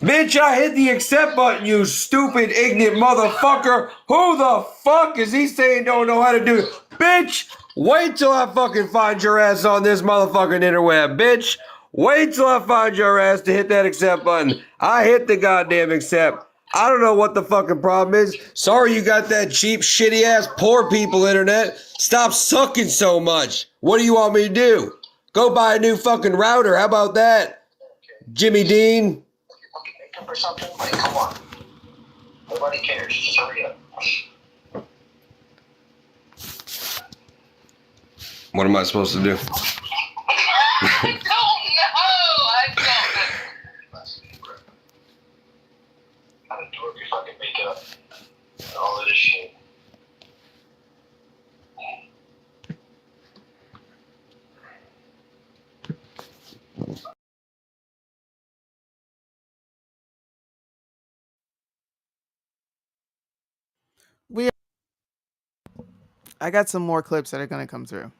Bitch, I hit the accept button, you stupid, ignorant motherfucker. Who the fuck is he saying don't know how to do it? Bitch, wait till I fucking find your ass on this motherfucking interweb, bitch. Wait till I find your ass to hit that accept button. I hit the goddamn accept. I don't know what the fucking problem is. Sorry you got that cheap, shitty-ass poor people internet. Stop sucking so much. What do you want me to do? Go buy a new fucking router. How about that? Jimmy Dean.
Or something? Like, come on. Nobody cares. Just hurry up.
What am I supposed to do?
I don't know. I don't know. How to do it your fucking makeup. And all of this shit.
I got some more clips that are going to come through.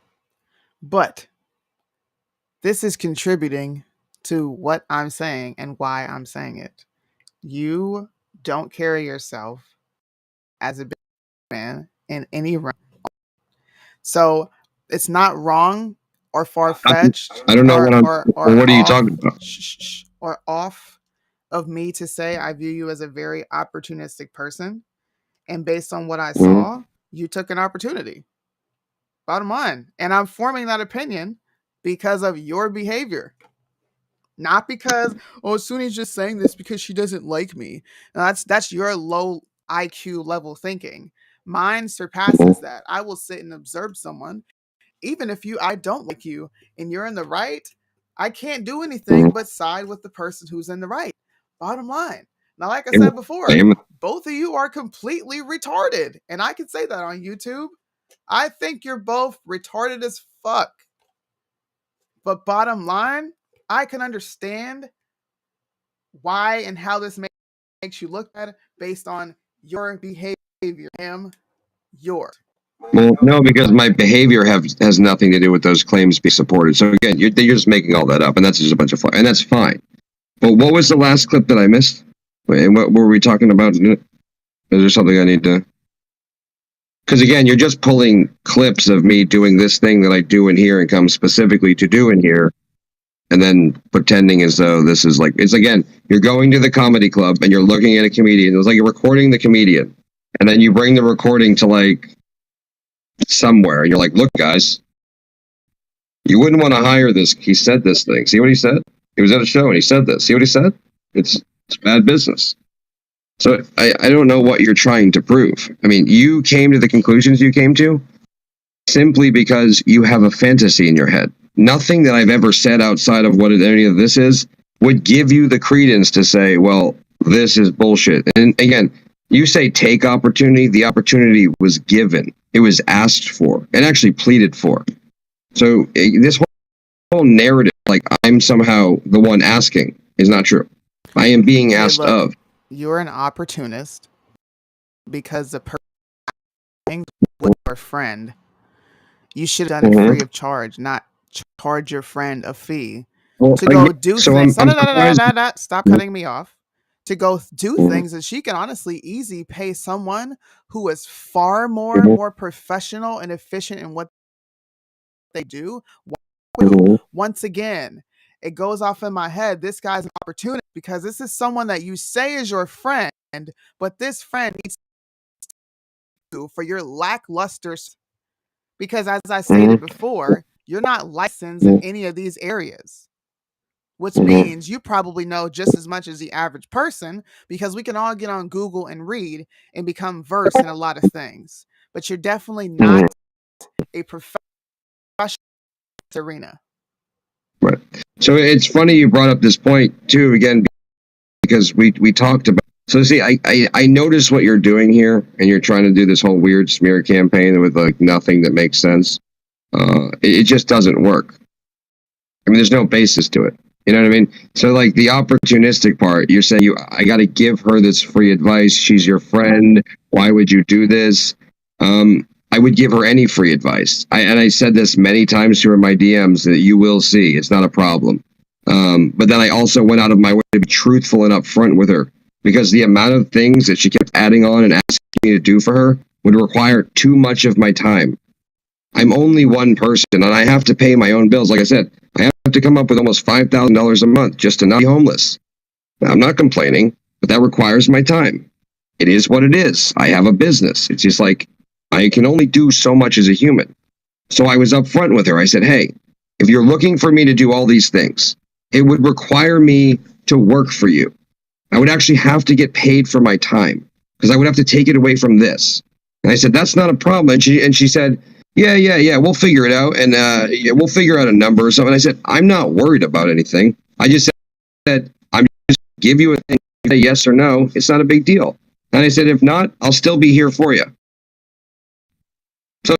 But this is contributing to what I'm saying and why I'm saying it. You don't carry yourself as a big man in any realm. So it's not wrong or far-fetched.
I don't know what are you talking about?
Or off of me to say I view you as a very opportunistic person. And based on what I saw, you took an opportunity. Bottom line. And I'm forming that opinion because of your behavior. Not because, Sunni's just saying this because she doesn't like me. Now, that's your low IQ level thinking. Mine surpasses that. I will sit and observe someone. Even if I don't like you and you're in the right, I can't do anything but side with the person who's in the right. Bottom line. Now, like I said before, both of you are completely retarded. And I can say that on YouTube. I think you're both retarded as fuck. But bottom line, I can understand why and how this makes you look at it based on your behavior. Yours.
Well, no, because my behavior has nothing to do with those claims being supported. So again, you're just making all that up, and that's just a bunch of fun, and that's fine. But what was the last clip that I missed? And what were we talking about? Is there something I need to? Because again, you're just pulling clips of me doing this thing that I do in here and come specifically to do in here, and then pretending as though this is like, it's again, you're going to the comedy club and you're looking at a comedian. It's like you're recording the comedian, and then you bring the recording to like somewhere, and you're like, look, guys, you wouldn't want to hire this. He said this thing. See what he said? He was at a show and he said this. See what he said? It's bad business. So I don't know what you're trying to prove. I mean, you came to the conclusions you came to simply because you have a fantasy in your head. nothing that I've ever said outside of what any of this is would give you the credence to say, well, this is bullshit. And again, you say take opportunity. The opportunity was given. It was asked for and actually pleaded for. So this whole narrative, like I'm somehow the one asking, is not true. I am being asked of.
You're an opportunist because the person with your friend, you should have done it free of charge, not charge your friend a fee to go do things. Stop cutting me off. To go do things that she can honestly easy pay someone who is far more professional and efficient in what they do. Once again, it goes off in my head. This guy's an opportunist because this is someone that you say is your friend, but this friend needs you for your lackluster. Because as I stated before, you're not licensed in any of these areas, which means you probably know just as much as the average person because we can all get on Google and read and become versed in a lot of things. But you're definitely not a professional arena.
Right. So it's funny you brought up this point too, again, because we talked about. So see, I notice what you're doing here, and you're trying to do this whole weird smear campaign with like nothing that makes sense. It just doesn't work. I mean, there's no basis to it. You know what I mean? So like the opportunistic part, you're saying I got to give her this free advice. She's your friend. Why would you do this? I would give her any free advice. I said this many times to her in my DMs that you will see. It's not a problem. But then I also went out of my way to be truthful and upfront with her because the amount of things that she kept adding on and asking me to do for her would require too much of my time. I'm only one person and I have to pay my own bills. Like I said, I have to come up with almost $5,000 a month just to not be homeless. Now, I'm not complaining, but that requires my time. It is what it is. I have a business. It's just like I can only do so much as a human. So I was upfront with her. I said, hey, if you're looking for me to do all these things, it would require me to work for you. I would actually have to get paid for my time because I would have to take it away from this. And I said, that's not a problem. And she said, yeah, we'll figure it out. And we'll figure out a number or something. I said, I'm not worried about anything. I just said, I'm just give you a thing, say yes or no. It's not a big deal. And I said, if not, I'll still be here for you. So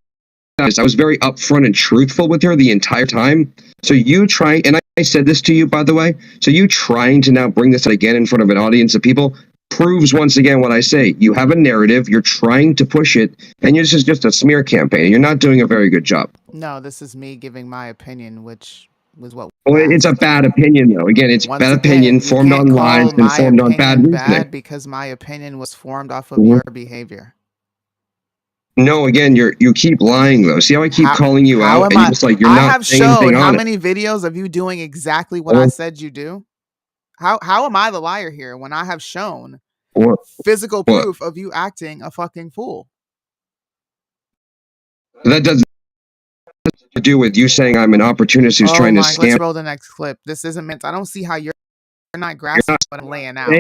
I was very upfront and truthful with her the entire time. So you try, and I said this to you, by the way, so you trying to now bring this again in front of an audience of people proves once again what I say. You have a narrative, you're trying to push it, and this is just a smear campaign. You're not doing a very good job.
No, this is me giving my opinion, which was what.
Well, it's a bad opinion, though. Again, it's
Once
bad
again,
opinion
you
formed
can't
on
call
lies and
my
formed on bad
opinion
reasoning.
bad because my opinion was formed off of your behavior.
No, again, you keep lying though. See how I keep calling you out, and you're just like you're
I
not
have
saying anything
shown how
on it.
many videos of you doing exactly what I said you do. How am I the liar here when I have shown physical proof of you acting a fucking fool?
That doesn't have to do with you saying I'm an opportunist who's trying to scam.
Let's roll the next clip. This isn't meant. I don't see how you're not grasping what I'm laying out.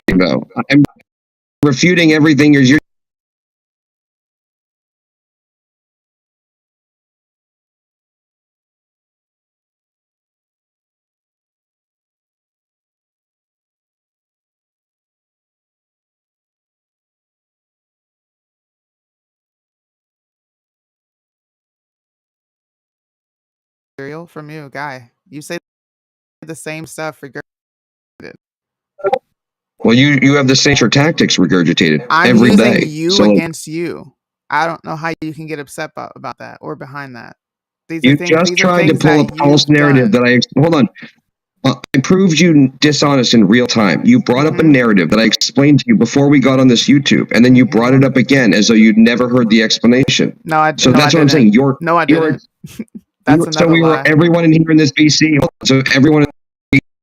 Though I'm refuting everything you're.
From you, guy. You say the same stuff regarding.
Well, you have the same tactics regurgitated every day.
I'm using you against you. I don't know how you can get upset about that or behind that.
You just tried to pull a false narrative that I hold on. I proved you dishonest in real time. You brought up a narrative that I explained to you before we got on this YouTube, and then you brought it up again as though you'd never heard the explanation.
No, I
so that's what I'm saying.
No, I didn't. That's another
so we were
lie.
everyone in here in this BC. So everyone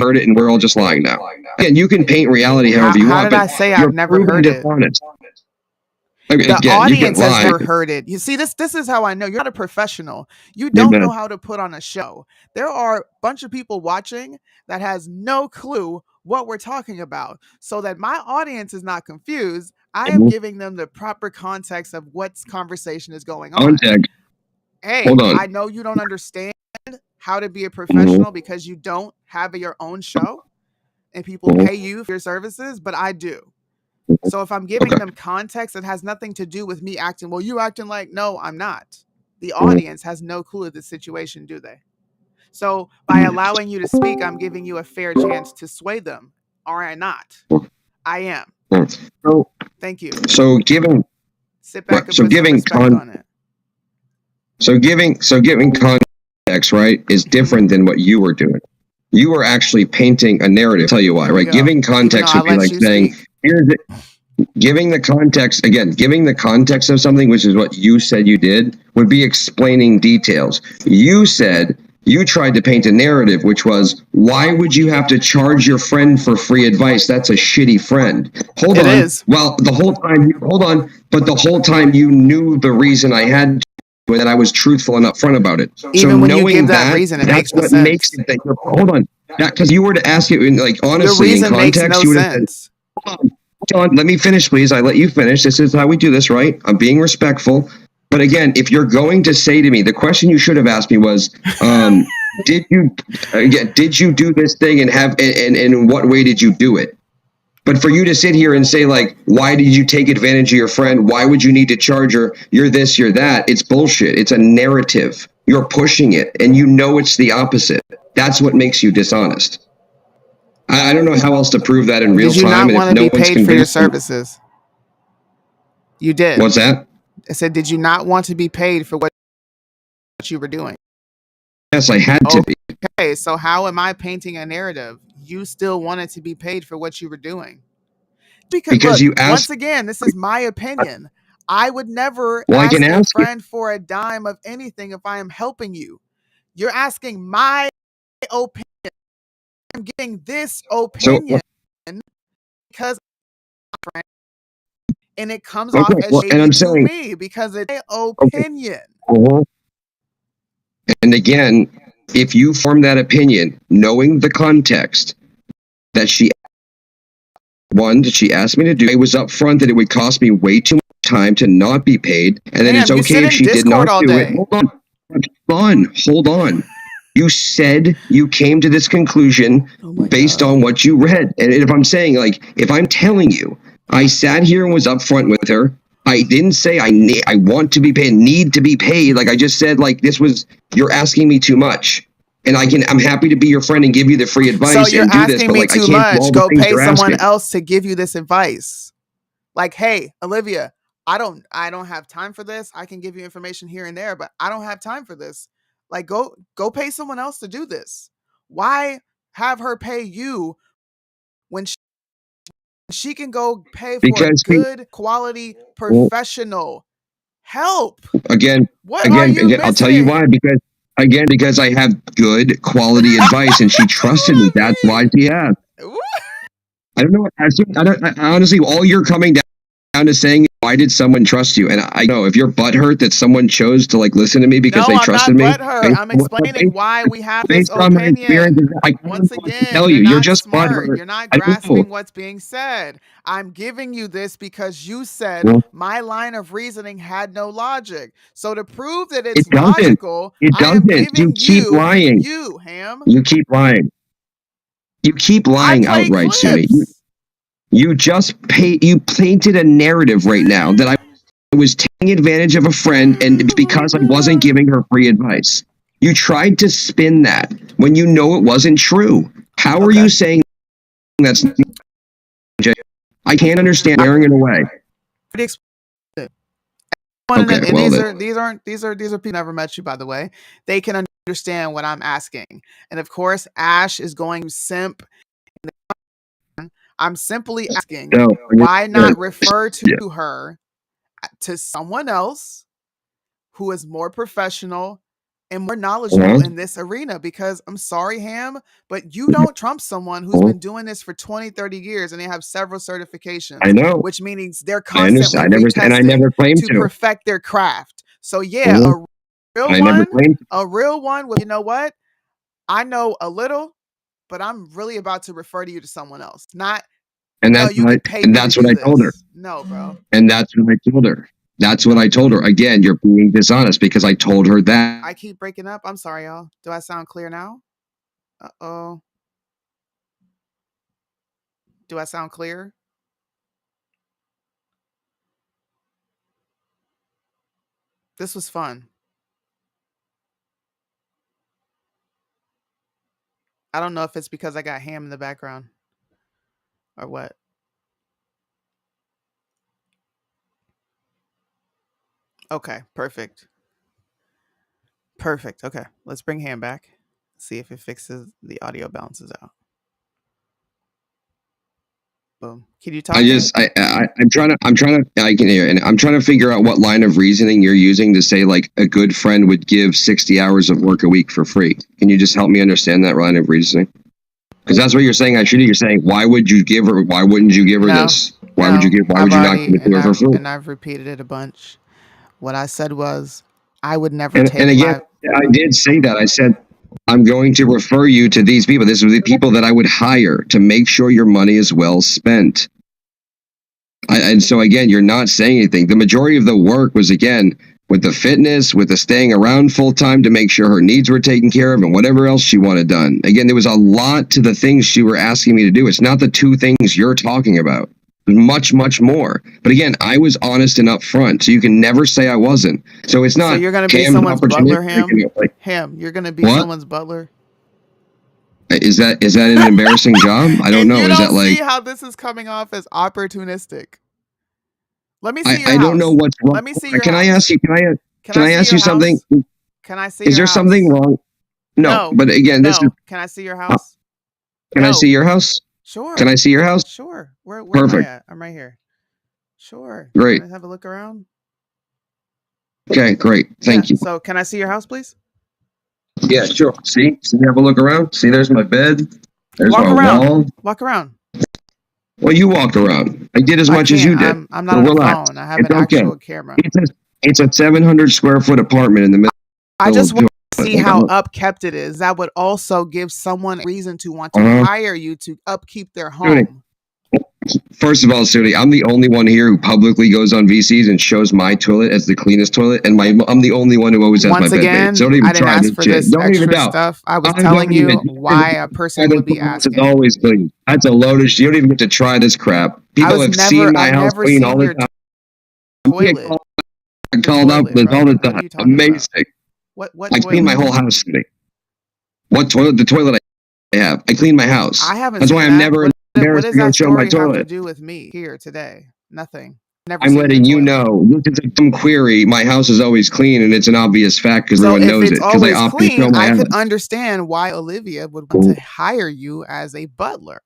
heard it, and we're all just lying now. Again, you can paint reality however you want.
How did I say I've never heard it? The audience has never heard it. You see, this is how I know you're not a professional. You don't know how to put on a show. There are a bunch of people watching that has no clue what we're talking about. So that my audience is not confused, I am giving them the proper context of what conversation is going on. Hey, I know you don't understand how to be a professional because you don't have your own show and people pay you for your services, but I do. So if I'm giving them context, it has nothing to do with me acting, well, you acting like, no, I'm not. The audience has no clue of the situation, do they? So by allowing you to speak, I'm giving you a fair chance to sway them. Are I not? I am.
So,
Thank you.
so giving,
Sit back and
so
put some
giving
respect on it.
so giving context, right, is different than what you were doing. You were actually painting a narrative. I'll tell you why,
Here we
right?
go.
Giving context
Even though
would
I
be
let
like
you
saying,
speak.
here's it. Giving the context, again, giving the context of something, which is what you said you did, would be explaining details. You said you tried to paint a narrative, which was, why would you have to charge your friend for free advice? That's a shitty friend. Hold
It
on.
is.
Well, the whole time, hold on, but the whole time you knew the reason I had to, and I was truthful and upfront about it. So
Even when you
knowing
give that reason, it
that's
makes no
what makes
sense.
it that you're, hold on. Because you were to ask it in, like,
Your
honestly, in
reason makes
context,
no
you would have said,
sense.
hold on, let me finish, please. I let you finish. This is how we do this, right? I'm being respectful. But again, if you're going to say to me, the question you should have asked me was, did you do this thing and and in what way did you do it? But for you to sit here and say, like, why did you take advantage of your friend? Why would you need to charge her? You're this, you're that. It's bullshit. It's a narrative. You're pushing it, and you know it's the opposite. That's what makes you dishonest. I don't know how else to prove that in real
Did you
time,
not
and if
want to
no
be
one's
paid for your
convinced them,
services? You did.
what's that?
I said, did you not want to be paid for what you were doing?
Yes, I had to be.
Okay, so how am I painting a narrative? You still wanted to be paid for what you were doing. Because
Because
look,
you asked.
once again, this is my opinion. I would never
Well, I can
ask a
ask you.
friend for a dime of anything if I am helping you. You're asking my opinion. I'm getting this opinion because I'm a friend, and it comes off
Okay,
as
well, and
shady
I'm
to
saying,
me because it's my
okay,
opinion.
and again, if you form that opinion, knowing the context that she asked me to do, it was upfront that it would cost me way too much time to not be paid, and then it's
Damn, you
okay
sit
if
in
she did not
Discord all
do it.
day.
Hold on. You said you came to this conclusion based on what you read. And if I'm saying, like, if I'm telling you, I sat here and was upfront with her. I didn't say I want to be paid, need to be paid. Like, I just said, like, you're asking me too much. And I'm happy to be your friend and give you the free advice
So you're
and do this,
asking
but
me
like, I
too
can't do
much.
all the
Go
things
pay
you're
someone
asking.
else to give you this advice. Like, hey, Olivia, I don't have time for this. I can give you information here and there, but I don't have time for this. Like, go pay someone else to do this. Why have her pay you when she can go pay for
Because
good quality professional help?
again,
What are you
I'll tell you why.
missing?
Because I have good quality advice, and she trusted me. That's why she asked. I don't know. I honestly, all you're coming down to saying, why did someone trust you? And I know if you're butthurt that someone chose to like listen to me because
No,
they
I'm
trusted
not
me.
butthurt. I'm explaining why we have this
Based on my
opinion.
experiences, I can't
Once again,
tell
you're
you. You're
not
just
smart.
butthurt.
You're not
I don't know.
grasping what's being said. I'm giving you this because you said
Well,
my line of reasoning had no logic. So to prove that
it
it's
doesn't.
logical,
It
I am
doesn't. You
giving
keep lying.
you, Ham.
You keep lying. You keep
I
lying
play
outright, Suni.
clips.
You painted a narrative right now that I was taking advantage of a friend and it's because I wasn't giving her free advice. You tried to spin that when you know it wasn't true. How are you saying that's I can't understand wearing it away. Okay,
And
well
these are people never met you, by the way. They can understand what I'm asking. And of course, Ash is going to simp. I'm simply asking,
no,
why not refer to her to someone else who is more professional and more knowledgeable in this arena? Because I'm sorry, Ham, but you don't trump someone who's been doing this for 20, 30 years and they have several certifications.
I know.
Which means they're
I
constantly
understand. I
retesting
never claimed
to
to.
perfect their craft. So yeah,
I never claimed to.
a real one, well, you know what? I know a little, but I'm really about to refer to you to someone else. Not,
And
no,
that's
you
what
could pay me to
what
do
I told her.
this. No, bro.
And that's what I told her. That's what I told her. Again, you're being dishonest because I told her that.
I keep breaking up. I'm sorry, y'all. Do I sound clear now? Uh-oh. Do I sound clear? This was fun. I don't know if it's because I got ham in the background or what. Okay, perfect. Perfect. Okay, let's bring ham back. See if it fixes the audio balances out. Boom. Can you talk?
I'm trying to, I can hear, and I'm trying to figure out what line of reasoning you're using to say like a good friend would give 60 hours of work a week for free. Can you just help me understand that line of reasoning? Because that's what you're saying. I should do. You're saying, why would you give her? Why wouldn't you give her this? Why would you give? Why would you not give it to her for free?
And I've repeated it a bunch. What I said was, I would never take.
And again, I did say that. I said, I'm going to refer you to these people. This are the people that I would hire to make sure your money is well spent. And so again, you're not saying anything. The majority of the work was, again, with the fitness, with the staying around full time to make sure her needs were taken care of and whatever else she wanted done. Again, there was a lot to the things she were asking me to do. It's not the two things you're talking about. Much, much more. But again, I was honest and upfront, so you can never say I wasn't. So it's not.
So you're going to be someone's butler, Ham? You're going to be someone's butler?
Is that an embarrassing job? I don't know.
You
is
don't
that like?
See how this is coming off as opportunistic? Let me see your house.
I don't know what's wrong.
Let me see your
Can
house.
I ask you? Can I ask you something?
Can I see?
Is there something wrong? No. But again, this is.
Can I see your house?
Can I see your house?
Sure.
Can I see your house?
Sure. Where
Perfect.
am I at? I'm right here. Sure.
Great.
Can I have a look around?
Okay, great. Thank you.
So, can I see your house, please?
Yeah, sure. See, have a look around. See, there's my bed. There's
walk
my
around.
wall.
Walk around.
Well, you walked around. I did as much as you did.
I'm not on the phone. I have an actual camera.
It's a 700 square foot apartment in the middle.
I just want to see how upkept it is. That would also give someone a reason to want to hire you to upkeep their home.
First of all, Sudi, I'm the only one here who publicly goes on VCs and shows my toilet as the cleanest toilet, and I'm the only one who always has my bed made. So don't even try this shit. Don't even doubt.
Stuff. I was telling you why a person would be asking.
It's always clean. That's a loaded shit. You don't even get to try this crap. People have seen my house clean all the time.
Toilet.
I called out this all the time. Amazing.
What
I clean my whole house, Sudi. What toilet? The toilet I have. I clean my house.
I haven't.
That's why I'm never.
What does that story have to do with me here today? Nothing.
I'm letting you know. This is a dumb query. My house is always clean, and it's an obvious fact because everyone knows it. Because I often show my house.
I could understand why Olivia would want to hire you as a butler.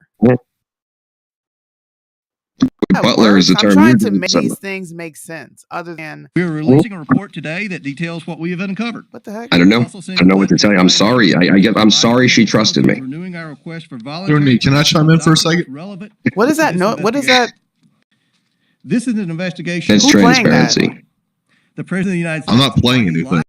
Butler is the term.
I'm trying to make these things make sense. Other than
we're releasing a report today that details what we have uncovered.
What the heck?
I don't know. I don't know what to tell you. I'm sorry. I'm sorry she trusted me.
Renewing our request for
Tony, can I chime in for a second?
What is that? No. What is that?
This is an investigation.
It's transparency.
The president of the United States.
I'm not playing anything.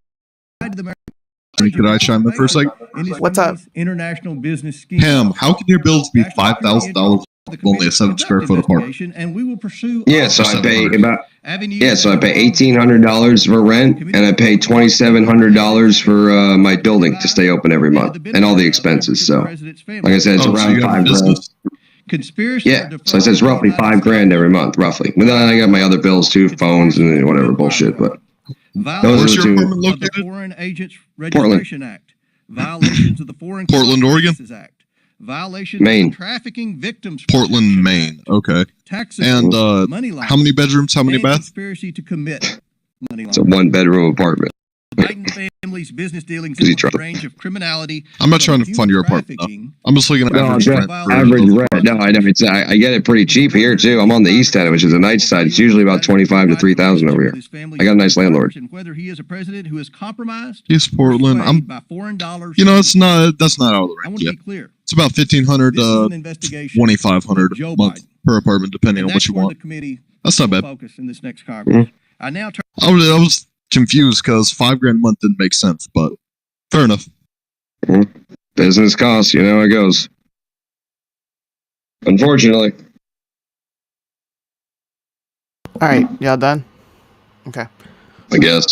Could I chime in for a second?
What's up?
International business scheme.
Ham, how can your bills be $5,000? Only a 7 square foot apartment.
And we will pursue.
Yeah, so I pay about. Yeah, so I pay $1,800 for rent, and I pay $2,700 for my building to stay open every month, and all the expenses. So, like I said, it's around $5,000.
Conspiracy.
Yeah, so I said it's roughly $5,000 every month, roughly. But then I got my other bills too, phones and whatever bullshit. But those are the two.
Foreign Agents Registration Act. Violations of the Foreign
Portland, Oregon.
Act. Violations
Maine.
of trafficking victims.
Portland, Maine. Okay.
Taxes.
And
money laundering.
how many bedrooms? How many baths?
Conspiracy to commit money laundering.
It's a 1-bedroom apartment.
The Biden family's business dealings in a range of criminality.
I'm not trying to fund your apartment. No. I'm just looking at average rent.
Average rent. No, I know. I get it pretty cheap here too. I'm on the east end, which is the nice side. It's usually about $2,500 to $3,000 over here. I got a nice landlord.
Whether he is a president who is compromised.
East Portland.
By foreign dollars.
You know, that's not out of the range.
I want to be clear.
It's about $1,500 to $2,500 a month per apartment, depending on what you want. That's not bad.
Focus in this next Congress. I now turn.
I was confused because $5,000 a month didn't make sense, but fair enough.
Business costs, you know how it goes. Unfortunately.
All right, y'all done? Okay.
I guess.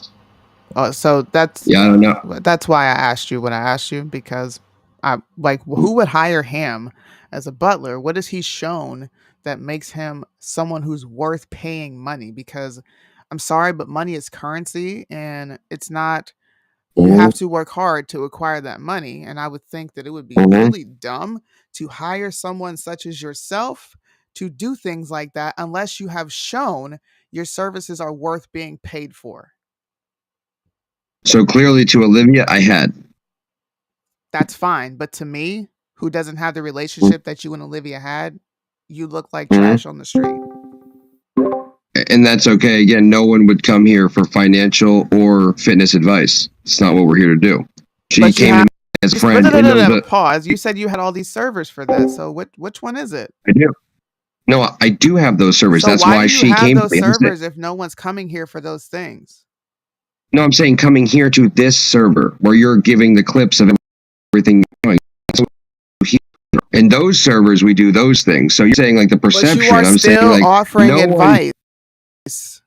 So that's
Yeah, I don't know.
that's why I asked you what I asked you, because I like, who would hire him as a butler? What has he shown that makes him someone who's worth paying money? Because I'm sorry, but money is currency, and it's not. You
Mhm,
have to work hard to acquire that money, and I would think that it would be
mhm.
really dumb to hire someone such as yourself to do things like that unless you have shown your services are worth being paid for.
So clearly, to Olivia, I had.
That's fine. But to me, who doesn't have the relationship that you and Olivia had, you look like
Mhm.
trash on the street.
And that's okay. Again, no one would come here for financial or fitness advice. It's not what we're here to do. She
But you
came to
have
me as a friend and knows that
pause. You said you had all these servers for this. So which one is it?
I do. No, I do have those servers.
So
That's
why
why
do you
she
have
came to
those
me.
servers if no one's coming here for those things?
No, I'm saying coming here to this server where you're giving the clips of everything you're doing. In those servers, we do those things. So you're saying like the
But
perception.
you are
I'm saying
still
like
offering
no one,
advice.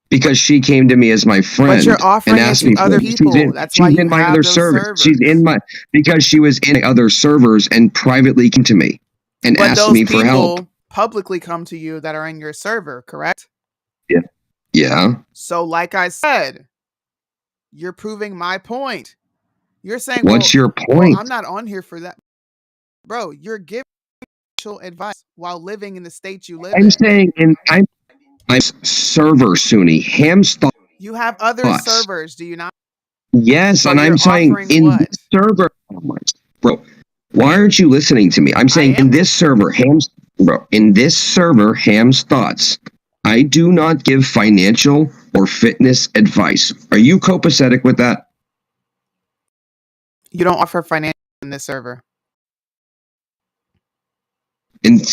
because she came to me as my
But
friend
you're
and
offering it
asked
to
me for
other
it.
people. That's why
She's
you
in my
have
other
those
servers. She's
servers.
in my, because she was in other servers and privately came to me and
But
asked
those
me for help.
people publicly come to you that are in your server, correct?
Yeah. Yeah.
So like I said, you're proving my point. You're saying,
What's your
well,
point?
I'm not on here for that. Bro, you're giving advice while living in the state you live
I'm
in.
saying, and I'm server Suni. Ham's
You have other
thoughts.
servers, do you not?
Yes,
So
and I'm
you're
saying
offering
in
what?
this server, oh my, bro, why aren't you listening to me? I'm saying in this server, Ham's thoughts. I do not give financial or fitness advice. Are you copacetic with that?
You don't offer financial in this server.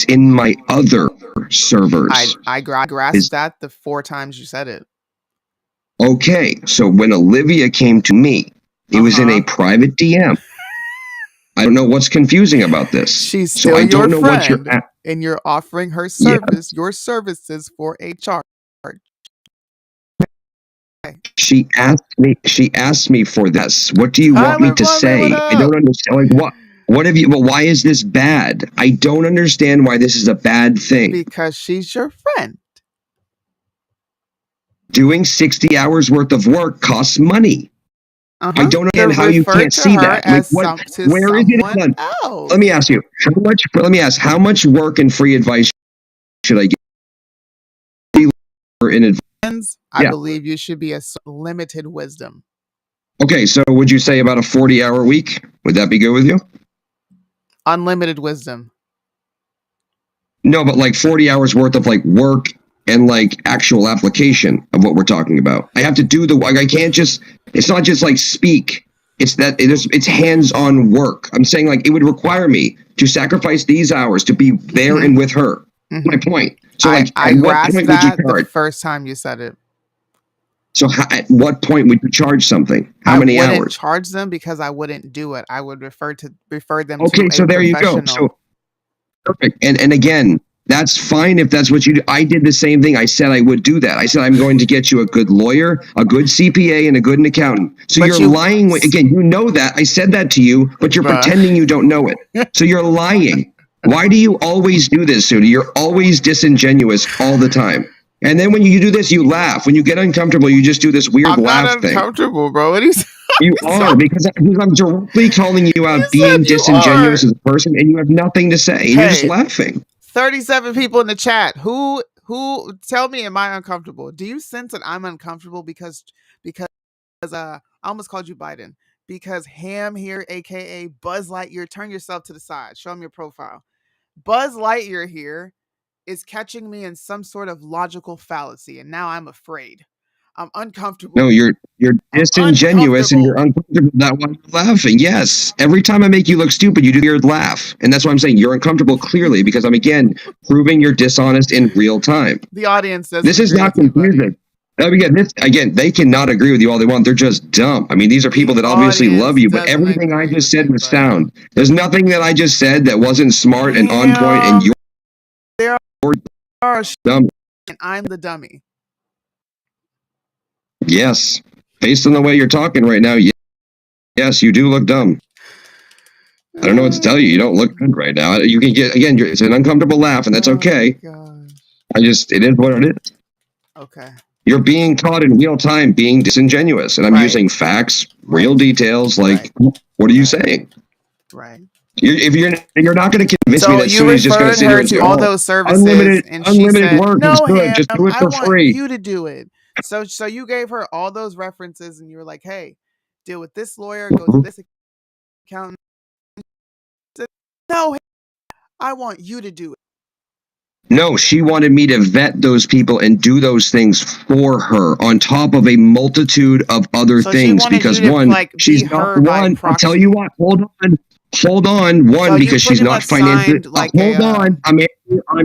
In my other servers.
I grasped that the 4 times you said it.
Okay, so when Olivia came to me, it was in a private DM. I don't know what's confusing about this.
She's
So
still
I don't
your
know what you're
friend,
at.
and you're offering her
Yeah.
your services for a charge.
She asked me for this. What do you want me
Tyler
to
Bluntman,
say?
what
I don't
up?
understand. Like what have you, well, why is this bad? I don't understand why this is a bad thing.
Because she's your friend.
Doing 60 hours worth of work costs money. I don't understand how you can't see that. Like what, where is it? Hold on. Let me ask you, how much work and free advice should I give in advance?
I believe you should be a limited wisdom.
Okay, so would you say about a 40-hour week? Would that be good with you?
Unlimited wisdom.
No, but like 40 hours worth of like work and like actual application of what we're talking about. I have to do the, like, I can't just, it's not just like speak. It's that it's hands-on work. I'm saying like it would require me to sacrifice these hours to be there and with her. My point. So like,
I
at what
grasped
point would you
that
charge?
the first time you said it.
So at what point would you charge something? How many
I wouldn't
hours?
charge them because I wouldn't do it. I would refer them
Okay,
to
so
a
there you go.
professional.
So perfect. And again, that's fine if that's what you do. I did the same thing. I said I would do that. I said I'm going to get you a good lawyer, a good CPA, and a good accountant. So you're lying. Again, you know that. I said that to you, but you're pretending you don't know it. So you're lying. Why do you always do this, Sudi? You're always disingenuous all the time. And then when you do this, you laugh. When you get uncomfortable, you just do this weird laugh thing.
I'm not uncomfortable, bro. What are you saying?
You are, because I'm directly calling you out being disingenuous as a person, and you have nothing to say. And you're just laughing.
37 people in the chat. Who tell me, am I uncomfortable? Do you sense that I'm uncomfortable because I almost called you Biden? Because Ham here, aka Buzz Lightyear, turn yourself to the side. Show him your profile. Buzz Lightyear here is catching me in some sort of logical fallacy, and now I'm afraid. I'm uncomfortable.
No, you're disingenuous and you're uncomfortable. That's why you're laughing. Yes. Every time I make you look stupid, you do your laugh. And that's why I'm saying you're uncomfortable clearly, because I'm again proving you're dishonest in real time.
The audience doesn't.
This is not confusing. Again, they cannot agree with you all they want. They're just dumb. I mean, these are people that obviously love you, but everything I just said was sound. There's nothing that I just said that wasn't smart and on point, and you're dumb.
And I'm the dummy.
Yes. Based on the way you're talking right now, yes, you do look dumb. I don't know what to tell you. You don't look good right now. You can get, again, it's an uncomfortable laugh, and that's okay. It is what it is.
Okay.
You're being caught in real time being disingenuous, and I'm using facts, real details. Like, what are you saying?
Right.
If you're not going to convince me that Suni's just going to sit here and say,
all those services,
unlimited
said,
work
no,
is good. Just do it
I
for
want
free.
you to do it. So you gave her all those references, and you were like, hey, deal with this lawyer, go to this accountant. No, I want you to do it.
No, she wanted me to vet those people and do those things for her on top of a multitude of other things. Because one, she's not one. I'll tell you what. Hold on. One, because she's not financially. Hold on. I'm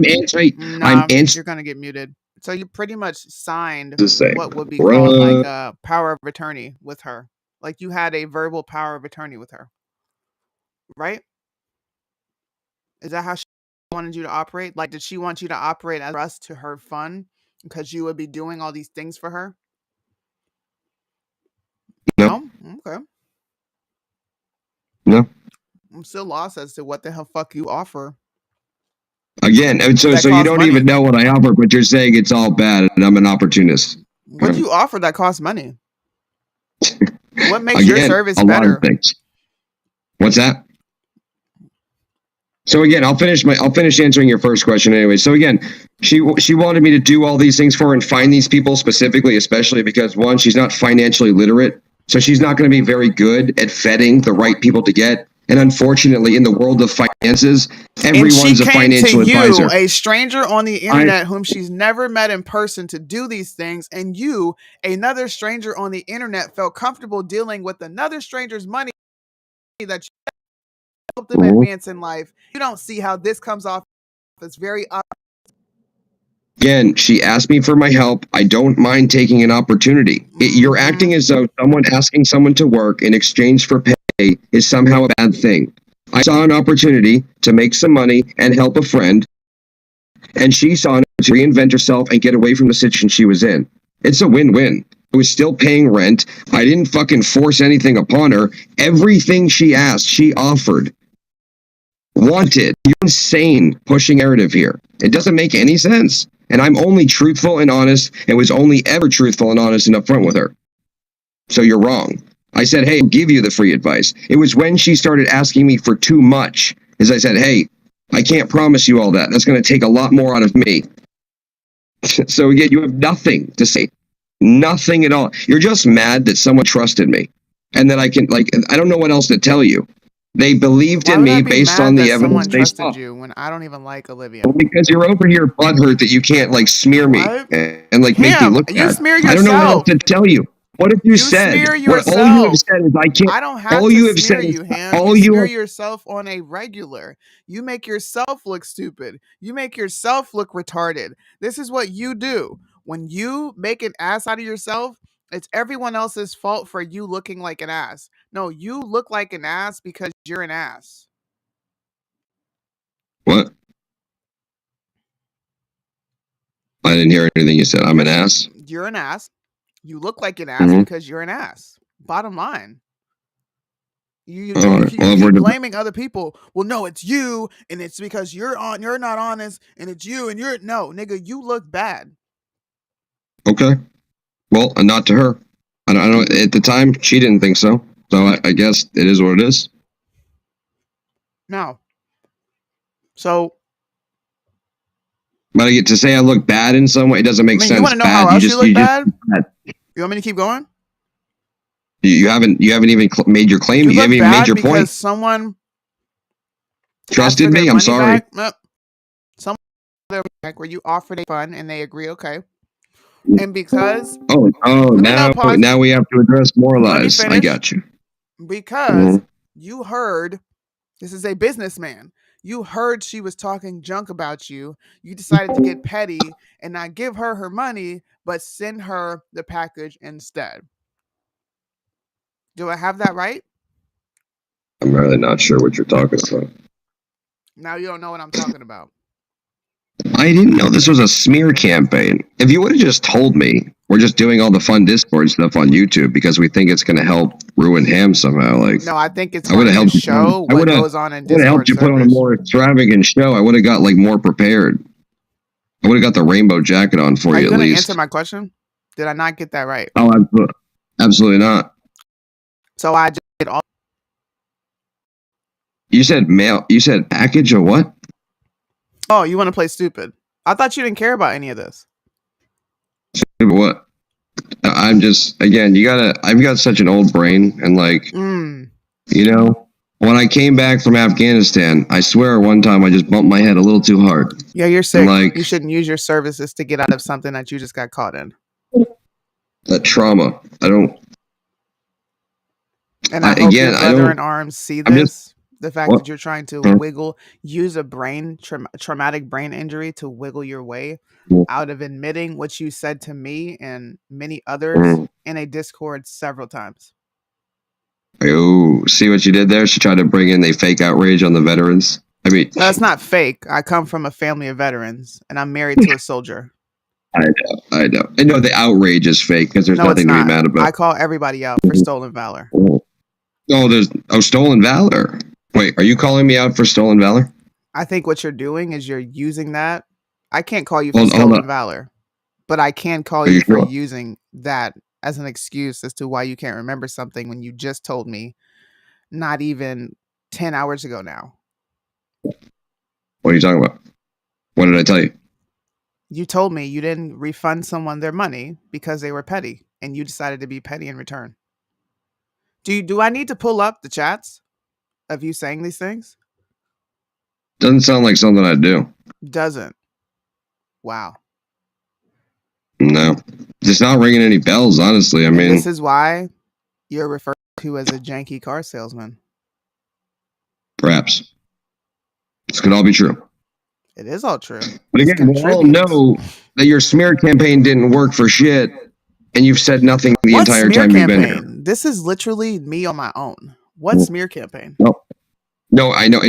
anti.
You're gonna get muted. So you pretty much signed what would be called like a power of attorney with her. Like you had a verbal power of attorney with her, right? Is that how she wanted you to operate? Like, did she want you to operate as us to her fun because you would be doing all these things for her? No? Okay.
No.
I'm still lost as to what the hell fuck you offer.
Again, so you don't even know what I offer, but you're saying it's all bad and I'm an opportunist.
What do you offer that costs money? What makes your service better?
A lot of things. What's that? So again, I'll finish answering your first question anyway. So again, she wanted me to do all these things for her and find these people specifically, especially because one, she's not financially literate, so she's not going to be very good at vetting the right people to get. And unfortunately, in the world of finances, everyone's a financial advisor.
A stranger on the internet whom she's never met in person to do these things, and you, another stranger on the internet, felt comfortable dealing with another stranger's money that you helped them advance in life. You don't see how this comes off as very
Again, she asked me for my help. I don't mind taking an opportunity. You're acting as though someone asking someone to work in exchange for pay is somehow a bad thing. I saw an opportunity to make some money and help a friend, and she saw an opportunity to reinvent herself and get away from the situation she was in. It's a win-win. I was still paying rent. I didn't fucking force anything upon her. Everything she asked, she offered. Wanted. You're insane pushing narrative here. It doesn't make any sense. And I'm only truthful and honest and was only ever truthful and honest and upfront with her. So you're wrong. I said, hey, I'll give you the free advice. It was when she started asking me for too much, as I said, hey, I can't promise you all that. That's going to take a lot more out of me. So again, you have nothing to say. Nothing at all. You're just mad that someone trusted me. And that I don't know what else to tell you. They believed in me based on the evidence they saw.
You when I don't even like Olivia.
Well, because you're over here butthurt that you can't smear me and make me look bad.
Smear yourself.
I don't know what else to tell you. What have you said?
Smear yourself.
All you have said is I can't.
I don't have all to you have smear said you, Ham.
All
you smear yourself on a regular. You make yourself look stupid. You make yourself look retarded. This is what you do. When you make an ass out of yourself, it's everyone else's fault for you looking like an ass. No, you look like an ass because you're an ass.
What? I didn't hear anything you said. I'm an ass.
You're an ass. You look like an ass because you're an ass. Bottom line. You keep blaming other people. Well, no, it's you, and it's because you're not honest, and it's you, and no, nigga, you look bad.
Okay. Well, not to her. I don't know. At the time, she didn't think so. So I guess it is what it is.
No. So.
But I get to say I look bad in some way. It doesn't make sense.
You want to know how else you look bad? You want me to keep going?
You haven't even made your claim. You haven't even made your point.
Someone
trusted me. I'm sorry.
Someone where you offered a fund and they agree, okay. And because
now we have to address more lies. I got you.
Because you heard this is a businessman. You heard she was talking junk about you. You decided to get petty and not give her her money, but send her the package instead. Do I have that right?
I'm really not sure what you're talking about.
Now you don't know what I'm talking about.
I didn't know this was a smear campaign. If you would have just told me we're just doing all the fun Discord stuff on YouTube because we think it's going to help ruin Ham somehow, like
No, I think it's
I would
going
have
to
helped you.
show what goes on in
I would have helped
Discord
you put on a
servers.
more extravagant show. I would have got like more prepared. I would have got the rainbow jacket on for
Are
you
you
at
going to
least.
answer my question? Did I not get that right?
Oh, absolutely not.
So I just did all.
You said mail. You said package or what?
Oh, you want to play stupid? I thought you didn't care about any of this.
What? I'm just again. I've got such an old brain, and like you know, when I came back from Afghanistan, I swear one time I just bumped my head a little too hard.
Yeah, you're sick.
Like,
you shouldn't use your services to get out of something that you just got caught in.
That trauma. I don't.
And I hope your brother in arms see this. The fact that you're trying to use a traumatic brain injury to wiggle your way out of admitting what you said to me and many others in a Discord several times.
Oh, see what you did there? She tried to bring in a fake outrage on the veterans. I mean,
that's not fake. I come from a family of veterans, and I'm married to a soldier.
I know. I know the outrage is fake because there's nothing to be mad about.
I call everybody out for stolen valor.
There's stolen valor. Wait, are you calling me out for stolen valor?
I think what you're doing is you're using that. I can't call you for stolen valor, but I can call you for using that as an excuse as to why you can't remember something when you just told me not even 10 hours ago now.
What are you talking about? What did I tell you?
You told me you didn't refund someone their money because they were petty, and you decided to be petty in return. Do I need to pull up the chats of you saying these things?
Doesn't sound like something I'd do.
Doesn't. Wow.
No. It's not ringing any bells, honestly. I mean,
this is why you're referred to as a janky car salesman.
Perhaps. This could all be true.
It is all true.
But again, we all know that your smear campaign didn't work for shit, and you've said nothing the entire time you've been here.
This is literally me on my own. What smear campaign?
No, I know.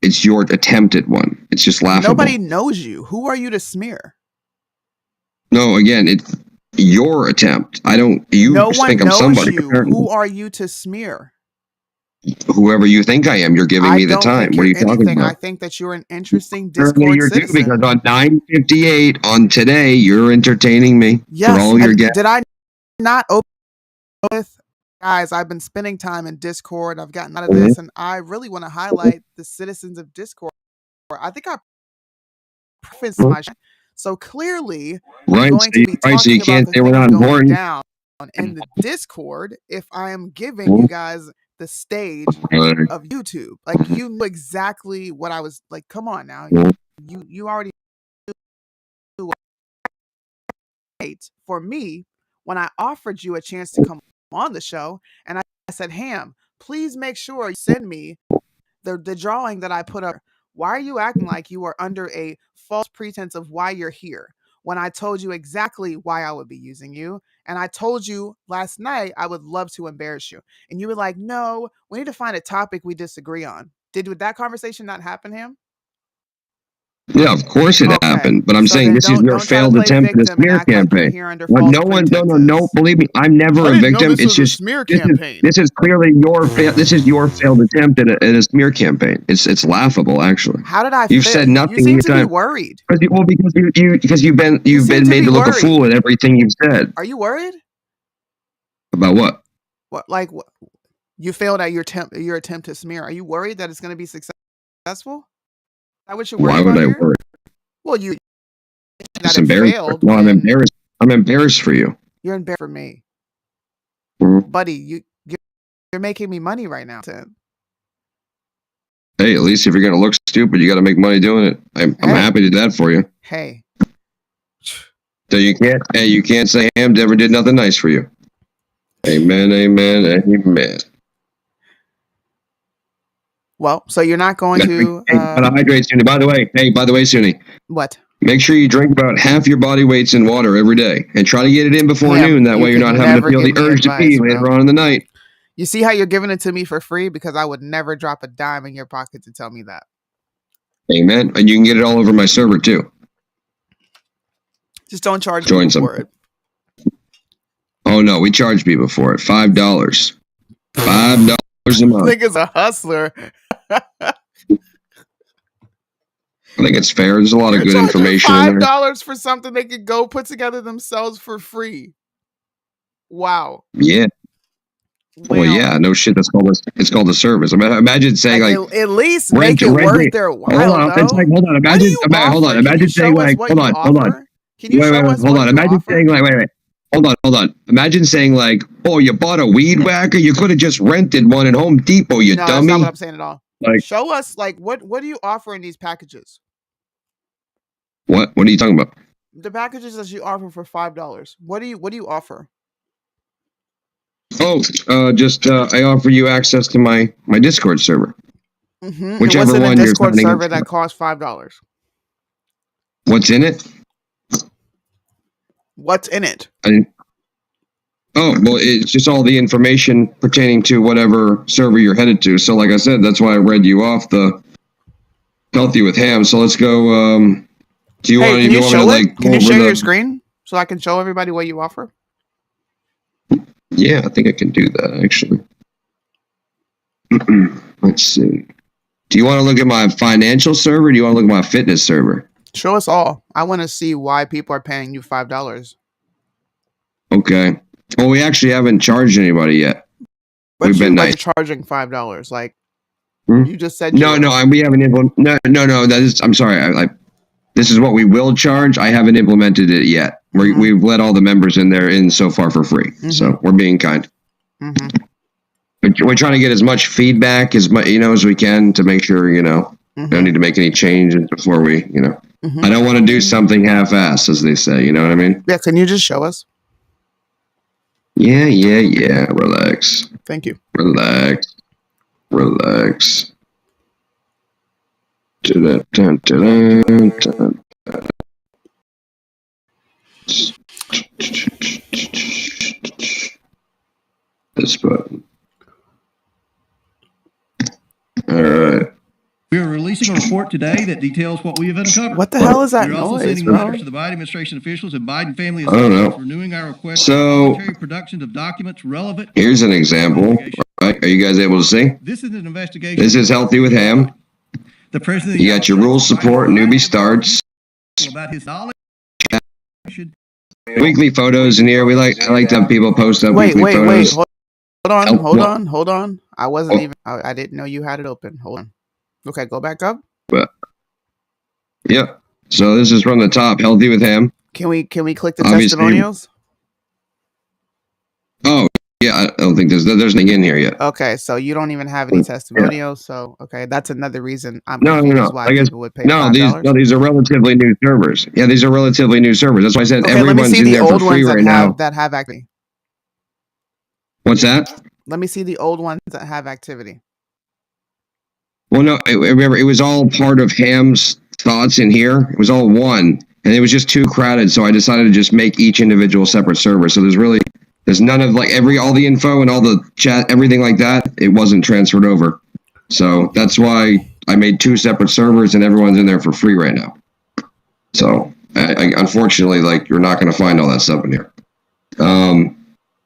It's your attempted one. It's just laughable.
Nobody knows you. Who are you to smear?
No, again, it's your attempt. You
no one
think
knows
I'm somebody.
You. Who are you to smear?
Whoever you think I am, you're giving me the time. What are you talking about?
I think that you're an interesting Discord citizen.
Because on 9:58 on today, you're entertaining me.
Yes. Did I not open with guys? I've been spending time in Discord. I've gotten out of this, and I really want to highlight the citizens of Discord. I think I preface my so clearly
right.
Going to be talking
so you can't say we're not important
down in the Discord if I am giving you guys the stage of YouTube. Like, you knew exactly what I was like. Come on now. You already knew. For me, when I offered you a chance to come on the show, and I said, Ham, please make sure you send me the drawing that I put up. Why are you acting like you are under a false pretense of why you're here when I told you exactly why I would be using you? And I told you last night I would love to embarrass you. And you were like, no, we need to find a topic we disagree on. Would that conversation not happen, Ham?
Yeah, of course it happened. But I'm saying this is your failed attempt at a smear campaign. No, believe me, I'm never a victim. It's just
smear campaign.
This is clearly this is your failed attempt at a smear campaign. It's laughable, actually.
How did I?
You've said nothing.
You seem to be worried.
Because you've been made to look a fool at everything you've said.
Are you worried?
About what?
What? You failed at your attempt to smear. Are you worried that it's going to be successful? Why would I worry? Well,
it's embarrassing. Well, I'm embarrassed. I'm embarrassed for you.
You're embarrassed for me, buddy. You're making me money right now, Tim.
Hey, at least if you're gonna look stupid, you got to make money doing it. I'm happy to do that for you.
Hey.
So you can't say Ham never did nothing nice for you. Amen. Amen. Amen.
Well, so you're not going to
hydrate, Sunni. By the way, Sunni.
What?
Make sure you drink about half your body weights in water every day, and try to get it in before noon. That way, you're not having to feel the urge to pee later on in the night.
You see how you're giving it to me for free because I would never drop a dime in your pocket to tell me that.
Amen. And you can get it all over my server too.
Just don't charge
Join
people for it.
Oh no, we charge people for it. $5. $5 a month.
Nigga's a hustler.
I think it's fair. There's a lot of good information in there.
$5 for something they could go put together themselves for free. Wow.
Yeah. Well, yeah, no shit. It's called a service. Imagine saying like
at least make it worth their while.
Hold on. It's like, hold on. Imagine saying like, hold on.
Can you show us
hold
what
on.
you
Imagine
offer?
saying like, wait. Hold on. Imagine saying like, oh, you bought a weed whacker. You could have just rented one at Home Depot. You
No,
dummy.
that's not what I'm saying at all.
Like,
show us like what do you offer in these packages?
What are you talking about?
The packages that you offer for $5. What do you offer?
Oh, I offer you access to my Discord server.
Mm-hmm.
Whichever
and what's in
one
a
you're
Discord
signing
server
up
that
for.
costs $5?
What's in it?
What's in it?
It's just all the information pertaining to whatever server you're headed to. So, like I said, that's why I read you off the Healthy with Ham. So let's go. Do you want me to like?
Can you share your screen so I can show everybody what you offer?
Yeah, I think I can do that actually. Let's see. Do you want to look at my financial server? Or do you want to look at my fitness server?
Show us all. I want to see why people are paying you $5.
Okay. Well, we actually haven't charged anybody yet.
We've been nice. Charging $5. Like you just said.
We haven't implemented. No. That is. I'm sorry. This is what we will charge. I haven't implemented it yet. We've let all the members in so far for free. Mm-hmm. So we're being kind. Mm-hmm. We're trying to get as much feedback as we can to make sure we don't need to make any changes before we Mm-hmm. I don't want to do something half-assed, as they say. You know what I mean?
Yeah. Can you just show us?
Yeah. Relax.
Thank you.
Relax. This button. All right.
We are releasing a report today that details what we have uncovered.
What the hell is that
We're also
noise,
sending
bro?
letters to the Biden administration officials and Biden family
I don't know.
renewing our request
So,
for voluntary production of documents relevant.
Here's an example. Right? Are you guys able to see?
This is an investigation.
This is Healthy with Ham.
The president.
You got your rule support. Newbie starts.
About his knowledge.
Weekly photos in here. I like to have people post up weekly photos.
Hold on. I wasn't even. I didn't know you had it open. Hold on. Okay, go back up.
Yep. So this is from the top. Healthy with Ham.
Can we click the testimonials?
Oh yeah, I don't think there's nothing in here yet.
Okay, so you don't even have any testimonials. So okay, that's another reason I'm
no.
why people would pay $5.
These are relatively new servers. Yeah, these are relatively new servers. That's why I said everyone's in there for free right now.
That have activity.
What's that?
Let me see the old ones that have activity.
Well, no, remember, it was all part of Ham's thoughts in here. It was all one, and it was just too crowded, so I decided to just make each individual separate server. So there's none of like all the info and all the chat, everything like that. It wasn't transferred over. So that's why I made 2 separate servers, and everyone's in there for free right now. So unfortunately, you're not going to find all that stuff in here.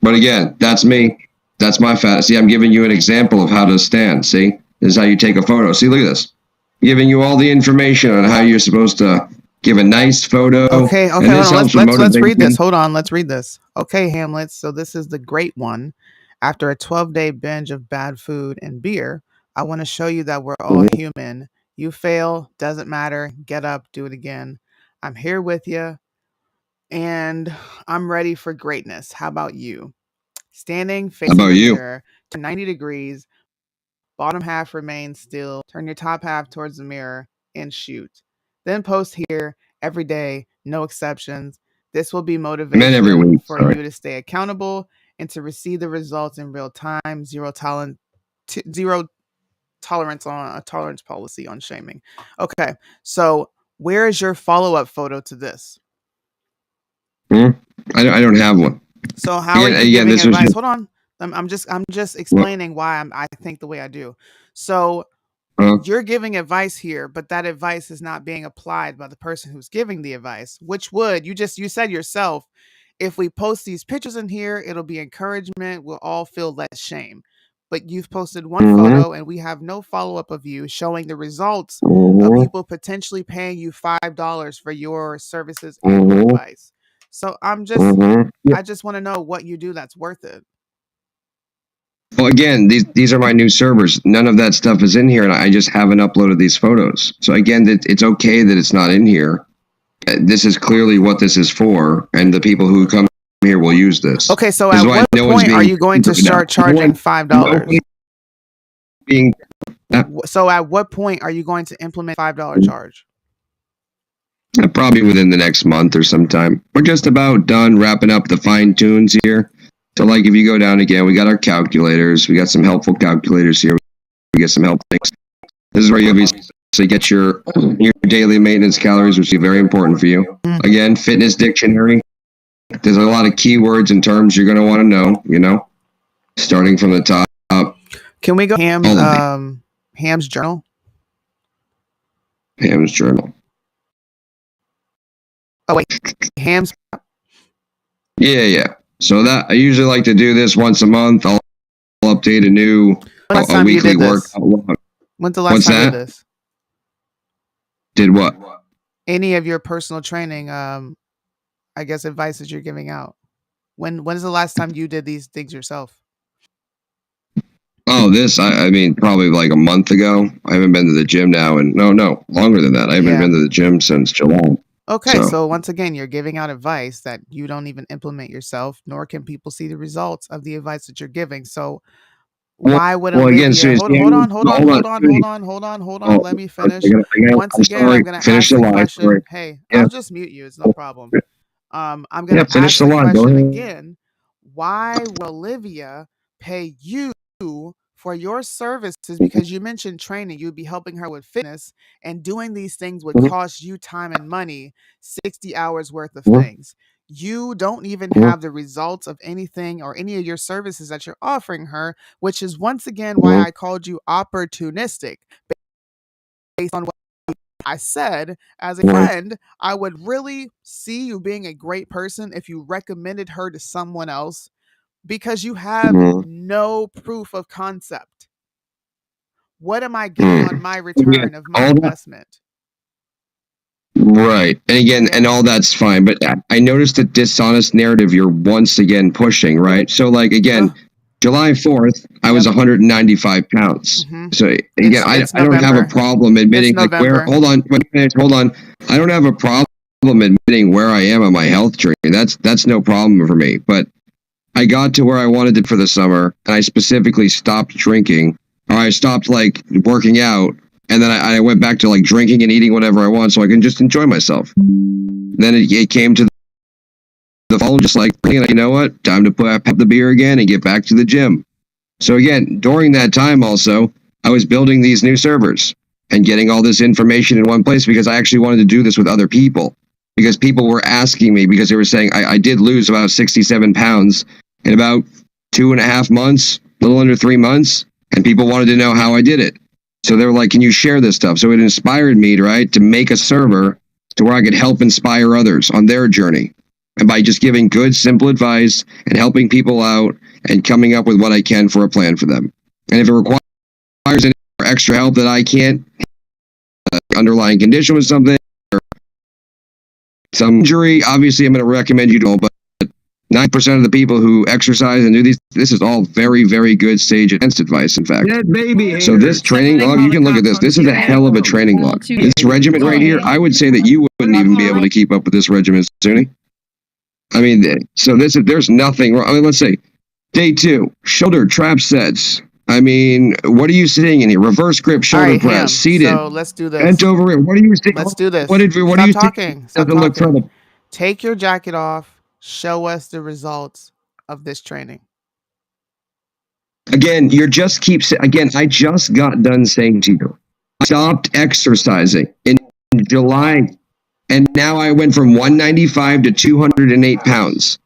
But again, that's me. That's my fantasy. I'm giving you an example of how to stand. See? This is how you take a photo. See, look at this. Giving you all the information on how you're supposed to give a nice photo.
Okay, hold on. Let's read this. Hold on, let's read this. Okay, Hamlets. So this is the great one. After a 12-day binge of bad food and beer, I want to show you that we're all human. You fail, doesn't matter. Get up, do it again. I'm here with you, and I'm ready for greatness. How about you? Standing facing the mirror to 90 degrees. Bottom half remains still. Turn your top half towards the mirror and shoot. Then post here every day, no exceptions. This will be motivation for you to stay accountable and to receive the results in real time. Zero tolerance on a tolerance policy on shaming. Okay, so where is your follow-up photo to this?
I don't have one.
So how are you giving advice? Hold on. I'm just explaining why I think the way I do. So you're giving advice here, but that advice is not being applied by the person who's giving the advice, which would, you said yourself, if we post these pictures in here, it'll be encouragement. We'll all feel less shame. But you've posted one photo and we have no follow-up of you showing the results of people potentially paying you $5 for your services and your advice. So I just want to know what you do that's worth it.
Well, again, these are my new servers. None of that stuff is in here, and I just haven't uploaded these photos. So again, it's okay that it's not in here. This is clearly what this is for, and the people who come here will use this.
Okay, so at what point are you going to start charging $5? So at what point are you going to implement $5 charge?
Probably within the next month or sometime. We're just about done wrapping up the fine tunes here. So like if you go down again, we got our calculators. We got some helpful calculators here. We get some help things. This is where you obviously get your daily maintenance calories, which is very important for you. Again, fitness dictionary. There's a lot of keywords and terms you're going to want to know, you know, starting from the top.
Can we go Ham's journal?
Ham's journal.
Oh, wait. Ham's.
Yeah. So that I usually like to do this once a month. I'll update a weekly workout log.
When's the last time you did this?
Did what?
Any of your personal training, I guess, advice that you're giving out. When is the last time you did these things yourself?
Oh, I mean, probably like a month ago. I haven't been to the gym now, and no, longer than that. I haven't been to the gym since July.
Okay, so once again, you're giving out advice that you don't even implement yourself, nor can people see the results of the advice that you're giving. So why would Olivia... Hold on. Let me finish. Once again, I'm going to ask the question. Hey, I'll just mute you. It's no problem. I'm going to ask the question again. Why will Olivia pay you for your services? Because you mentioned training, you'd be helping her with fitness, and doing these things would cost you time and money, 60 hours worth of things. You don't even have the results of anything or any of your services that you're offering her, which is once again why I called you opportunistic. Based on what I said, as a friend, I would really see you being a great person if you recommended her to someone else, because you have no proof of concept. What am I getting on my return of my investment?
Right. And again, and all that's fine. But I noticed the dishonest narrative you're once again pushing, right? So like, again, July 4th, I was 195 pounds. So again, I don't have a problem admitting like where, hold on. I don't have a problem admitting where I am on my health journey. That's no problem for me. But I got to where I wanted it for the summer, and I specifically stopped drinking, or I stopped like working out, and then I went back to like drinking and eating whatever I want so I can just enjoy myself. Then it came to the fall, just like, you know what, time to pop the beer again and get back to the gym. So again, during that time also, I was building these new servers and getting all this information in one place because I actually wanted to do this with other people. Because people were asking me, because they were saying I did lose about 67 pounds in about 2.5 months, a little under 3 months, and people wanted to know how I did it. So they were like, can you share this stuff? So it inspired me, right, to make a server to where I could help inspire others on their journey. And by just giving good, simple advice and helping people out and coming up with what I can for a plan for them. And if it requires any extra help that I can't, underlying condition with something, some injury, obviously I'm going to recommend you don't, but 9% of the people who exercise and do this is all very, very good sage advanced advice, in fact. So this training log, you can look at this. This is a hell of a training log. This regimen right here, I would say that you wouldn't even be able to keep up with this regimen, Suni. I mean, so there's nothing wrong. I mean, let's say day 2, shoulder trap sets. I mean, what are you sitting in here? Reverse grip, shoulder press, seated.
So let's do this.
Bent over it. What are you sitting?
Let's do this.
What are you talking?
Stop talking. Take your jacket off. Show us the results of this training.
Again, I just got done saying to you, I stopped exercising in July, and now I went from 195 to 208 pounds.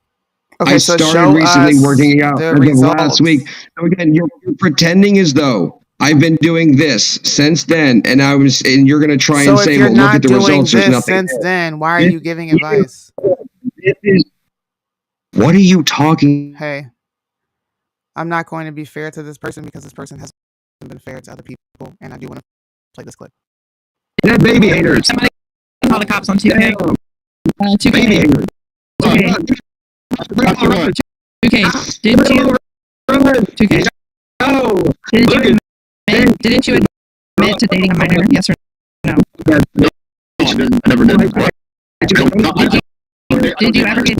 Okay, I started recently working out as of last week. So again, you're pretending as though I've been doing this since then, and you're gonna try and
So if
say,
you're
well, look
not
at the
doing
results. There's
this
nothing.
since then, why are you giving advice?
What are you talking?
Hey, I'm not going to be fair to this person because this person hasn't been fair to other people, and I do want to play this clip.
That baby haters.
Somebody call the cops on 2K. 2K.
Baby haters.
2K. 2K. Didn't you? 2K.
No.
Didn't you admit to dating a minor? Yes or no?
I never did.
Did you ever get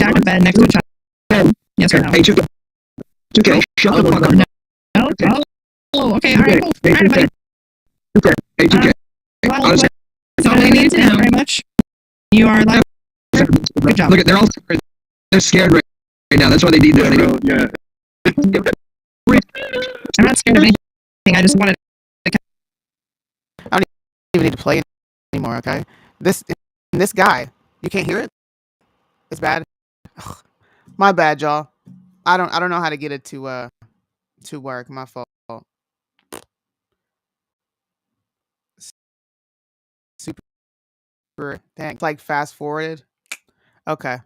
Jack in bed next to a child? Yes or no?
Hey, 2K, shut the fuck up.
No? Oh, okay, alright, cool. Alright, buddy.
2K, hey, 2K.
Well,
Honestly,
that's all we need to know very much. You are like, good job.
look at, they're scared right now. That's why they need to. Yeah.
I'm not scared of anything. I just wanted
I don't even need to play anymore, okay? This guy, you can't hear it? It's bad. Ugh, my bad, y'all. I don't know how to get it to work. My fault. Super dang. It's like fast forwarded. Okay.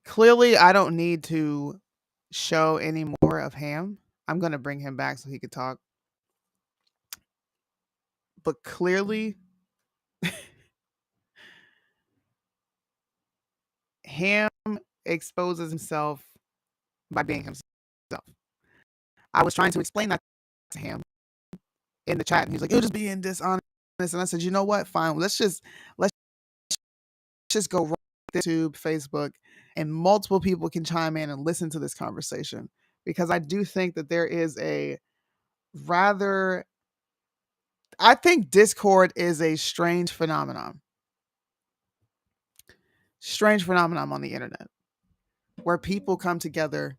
Clearly, I don't need to show any more of Ham. I'm gonna bring him back so he could talk. But clearly, Ham exposes himself by being himself. I was trying to explain that to him in the chat, and he's like, "You're just being dishonest." And I said, "You know what? Fine. Let's just go right to YouTube, Facebook, and multiple people can chime in and listen to this conversation because I do think that there is a rather. I think Discord is a strange phenomenon. Strange phenomenon on the internet where people come together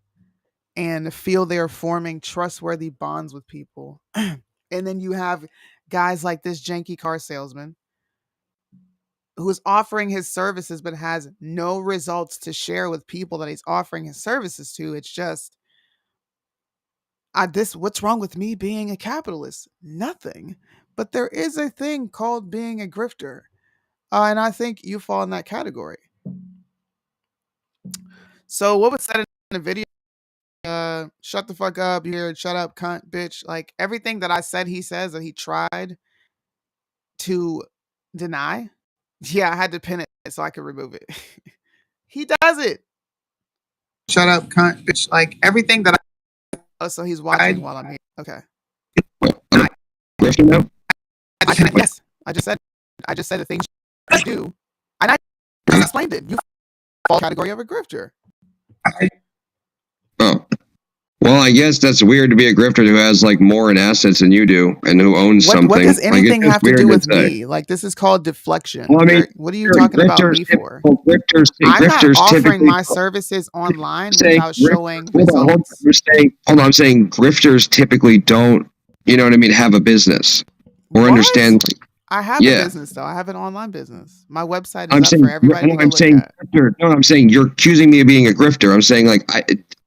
and feel they're forming trustworthy bonds with people. And then you have guys like this janky car salesman who is offering his services but has no results to share with people that he's offering his services to. It's just what's wrong with me being a capitalist? Nothing. But there is a thing called being a grifter. And I think you fall in that category. So what was said in the video? Shut the fuck up, you're shut up, cunt, bitch. Like everything that I said he says that he tried to deny. Yeah, I had to pin it so I could remove it. He does it. Shut up, cunt, bitch. Like everything that oh, so he's watching while I'm here. Okay. Yes. I just said the things you do. And I just explained it. You fall category of a grifter.
Oh. Well, I guess that's weird to be a grifter who has like more in assets than you do and who owns something.
What does anything have to do with me? Like this is called deflection.
Well, I mean,
what are you talking about me for? I'm not offering my services online without showing results.
I'm saying grifters typically don't, you know what I mean, have a business or understand.
I have a business though. I have an online business. My website is up for everybody to go look at.
No, I'm saying you're accusing me of being a grifter. I'm saying like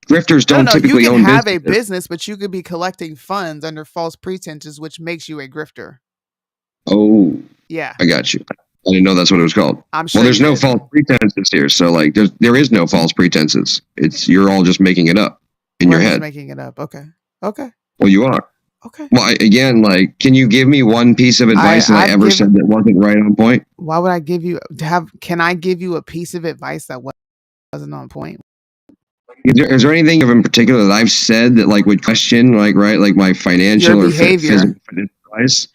grifters don't typically own businesses.
You can have a business, but you could be collecting funds under false pretenses, which makes you a grifter.
Oh,
yeah,
I got you. I didn't know that's what it was called.
I'm sure.
Well, there's no false pretenses here, so like there is no false pretenses. You're all just making it up in your head.
Making it up. Okay.
Well, you are.
Okay.
Well, again, like, can you give me one piece of advice that I ever said that wasn't right on point?
Why would I give you can I give you a piece of advice that wasn't on point?
Is there anything in particular that I've said that like would question like my financial or physical advice?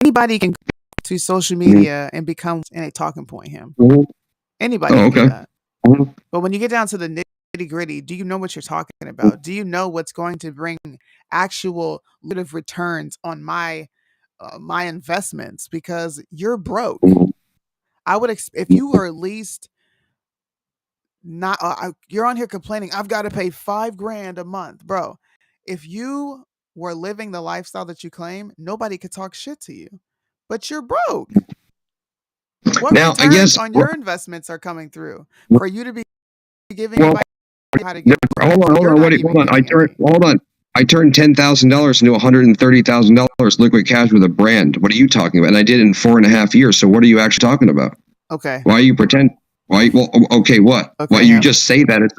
Anybody can go to social media and become a talking point. Anybody can do that. But when you get down to the nitty gritty, do you know what you're talking about? Do you know what's going to bring actual lucrative returns on my investments? Because you're broke. I would if you were at least not you're on here complaining I've got to pay $5,000 a month, bro. If you were living the lifestyle that you claim, nobody could talk shit to you. But you're broke. What returns on your investments are coming through for you to be giving advice how to get bread.
Hold on. I turned $10,000 into $130,000 liquid cash with a brand. What are you talking about? And I did it in 4.5 years. So what are you actually talking about?
Okay.
Why you pretend? Why? Well, okay. What?
Okay,
Why you just say that? It's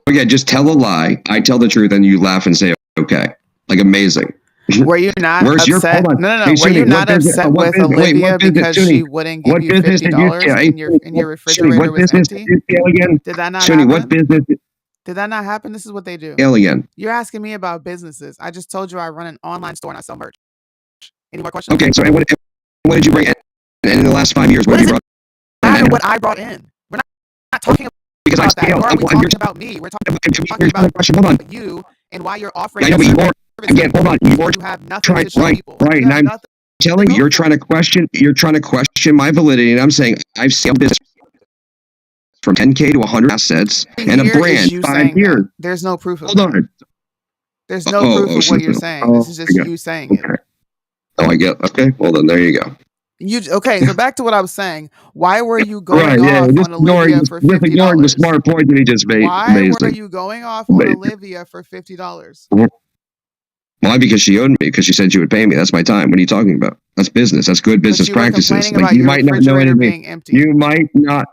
okay. Just tell a lie. I tell the truth, and you laugh and say okay. Like amazing.
Were you not
Where's
upset?
Hold on.
No.
Hey,
Were
Sunni,
you
what
not
business-
upset
what
with
business- wait,
Olivia
what business,
because
Sunni,
she wouldn't give
what
you
business did you
$50
scale?
and your
Sunni,
refrigerator
what
was
business
empty?
did you scale again?
Did that not
Sunni,
happen?
what business
Did that not happen? This is what they do.
scale again?
You're asking me about businesses. I just told you I run an online store and I sell merch. Any more questions?
Okay, so what did you bring in? And in the last 5 years, what have you brought in?
What I brought in. We're not talking
Because I
about that.
scaled.
Nor are we talking about me. We're talking about
question. Hold on.
you and why you're offering.
I know, but you are again. Hold on. You are
have nothing
trying
to show
right,
people.
right.
You
And
have
I'm
nothing.
telling you, you're trying to question my validity, and I'm saying I've scaled business from 10K to 100 assets and a
Here is
brand.
you
5
saying
years.
that. There's no proof of
Hold
that.
on.
There's no proof of what you're saying. This is just you saying it.
Oh, I get. Okay. Well, then there you go.
Okay, so back to what I was saying. Why were you going
Right. Yeah.
off
Just
on Olivia for $50?
ignoring the smart point that he just made.
Why were
Amazing.
you going off on Olivia for $50?
Why? Because she owed me. Because she said she would pay me. That's my time. What are you talking about? That's business. That's good business practices.
Like
you might not know anything.
Being empty.
You might not.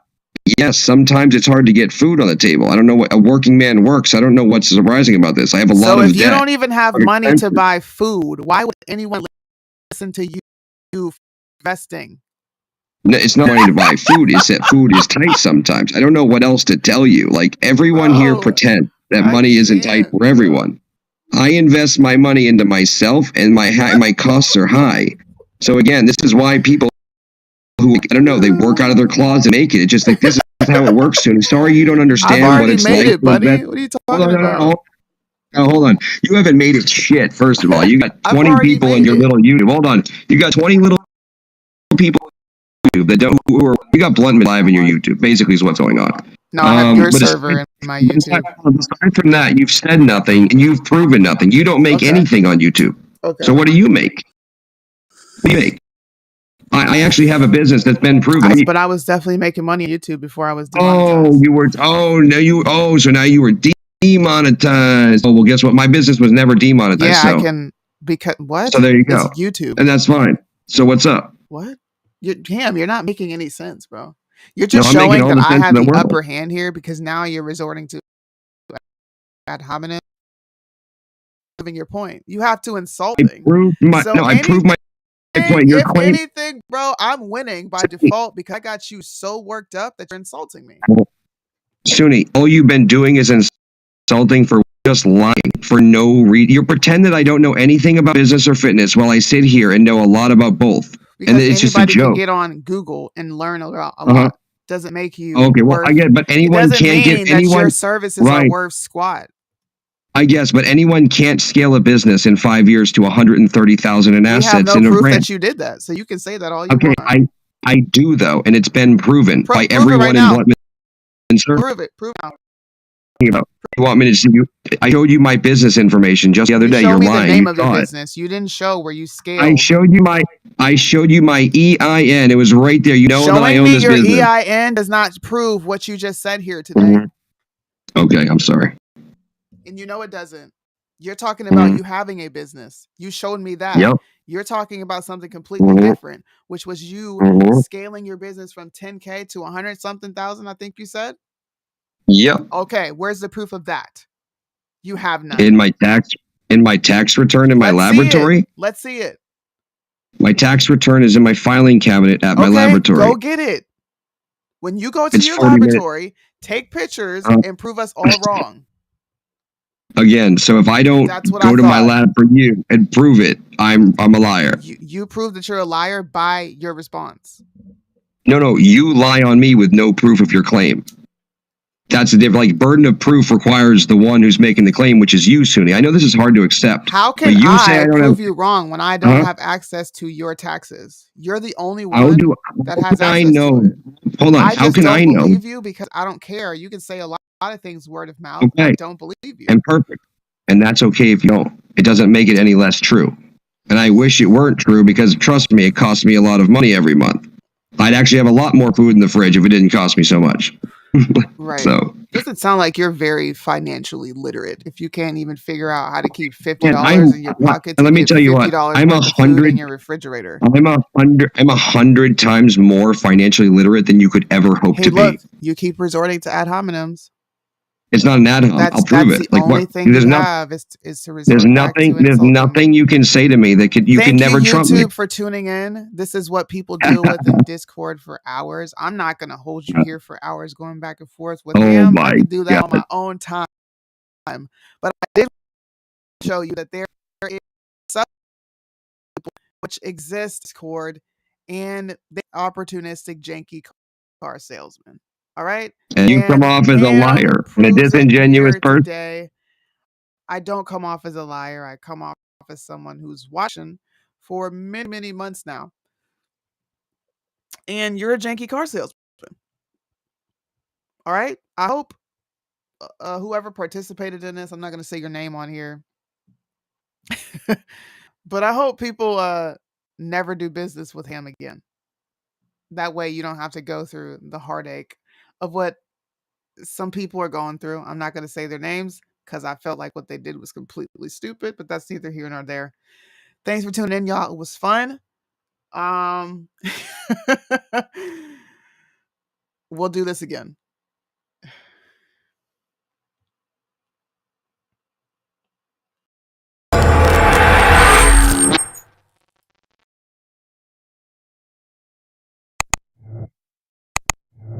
Yes, sometimes it's hard to get food on the table. I don't know what a working man works. I don't know what's surprising about this. I have a lot of debt.
So if you don't even have money to buy food, why would anyone listen to you investing?
No, it's not money to buy food. It's that food is tight sometimes. I don't know what else to tell you. Like everyone here pretends that money isn't tight for everyone. I invest my money into myself, and my costs are high. So again, this is why people who, I don't know, they work out of their closet and make it. It's just like, this is how it works. Soon. Sorry you don't understand what it's like.
It, buddy. What are you talking about?
Hold on. You haven't made it shit, first of all. You got 20 people in your little YouTube. Hold on. You got 20 little people on YouTube that don't, you got Bluntman live in your YouTube, basically is what's going on.
No, I have your server in my YouTube.
Aside from that, you've said nothing and you've proven nothing. You don't make anything on YouTube. Okay. So what do you make? What do you make? I actually have a business that's been proven.
But I was definitely making money on YouTube before I was demonetized.
So now you were demonetized. Oh, well, guess what? My business was never demonetized.
Yeah, I can, because, what?
So there you go.
It's YouTube.
And that's fine. So what's up?
What? You're not making any sense, bro. You're just showing that I have the upper hand here because now you're resorting to ad hominem. Proving your point. You have to insult me.
I proved my point.
If anything, bro, I'm winning by default because I got you so worked up that you're insulting me.
Sunni, all you've been doing is insulting for just lying for no reason. You pretend that I don't know anything about business or fitness while I sit here and know a lot about both.
Because
and it's just a joke.
Can get on Google and learn a lot. Doesn't make you
okay. Well, I get, but anyone can't get anyone.
Your services are worth squat.
I guess, but anyone can't scale a business in 5 years to 130,000 in assets in a
proof
brand.
That you did that, so you can say that all you want.
Okay, I do though, and it's been proven by everyone in Bluntman.
Prove it. Prove it.
You want me to see you? I showed you my business information just the other day. You're lying.
The name of your business. You didn't show where you scaled.
I showed you my EIN. It was right there. You know that I own this business.
Showing me your EIN does not prove what you just said here today.
Okay, I'm sorry.
And you know it doesn't. You're talking about you having a business. You showed me that.
Yep.
You're talking about something completely different, which was you scaling your business from 10K to 100 something thousand, I think you said.
Yep.
Okay, where's the proof of that? You have none.
In my tax return in my laboratory.
Let's see it.
My tax return is in my filing cabinet at my laboratory.
Go get it. When you go to your laboratory, take pictures and prove us all wrong.
Again, so if I don't go to my lab for you and prove it, I'm a liar.
You prove that you're a liar by your response.
No, you lie on me with no proof of your claim. That's the difference. Like, burden of proof requires the one who's making the claim, which is you, Sunni. I know this is hard to accept.
How can I prove you wrong when I don't have access to your taxes? You're the only one that has access to it.
Hold on. How can I know?
I don't believe you because I don't care. You can say a lot of things word of mouth. Okay. I don't believe you.
And perfect. And that's okay if you don't. It doesn't make it any less true. And I wish it weren't true because, trust me, it costs me a lot of money every month. I'd actually have a lot more food in the fridge if it didn't cost me so much.
Right.
So
Doesn't sound like you're very financially literate if you can't even figure out how to keep $50
and
in your pocket to
let me
get
tell you what,
$50
I'm
worth of food in
100
your refrigerator.
I'm 100 times more financially literate than you could ever hope
Hey,
to
look,
be.
you keep resorting to ad hominems.
It's not an ad hom. I'll prove
That's
it.
the
Like
only
what?
thing you have is to
There's
resort back
nothing.
to
There's
insulting me.
nothing you can say to me that you can
Thank you,
never trump me.
YouTube, for tuning in. This is what people deal with in Discord for hours. I'm not going to hold you here for hours going back and forth with
Oh
him. I
my
can do that on
god!
my own time. But I did show you that there is some people which exist Discord and the opportunistic janky car salesman. All right?
And you come
And
off as a
Ham
liar and a
proves it
disingenuous
here
person.
today. I don't come off as a liar. I come off as someone who's watching for many, many months now. And you're a janky car salesman. All right? I hope whoever participated in this, I'm not going to say your name on here, but I hope people never do business with him again. That way you don't have to go through the heartache of what some people are going through. I'm not going to say their names because I felt like what they did was completely stupid, but that's neither here nor there. Thanks for tuning in, y'all. It was fun. We'll do this again.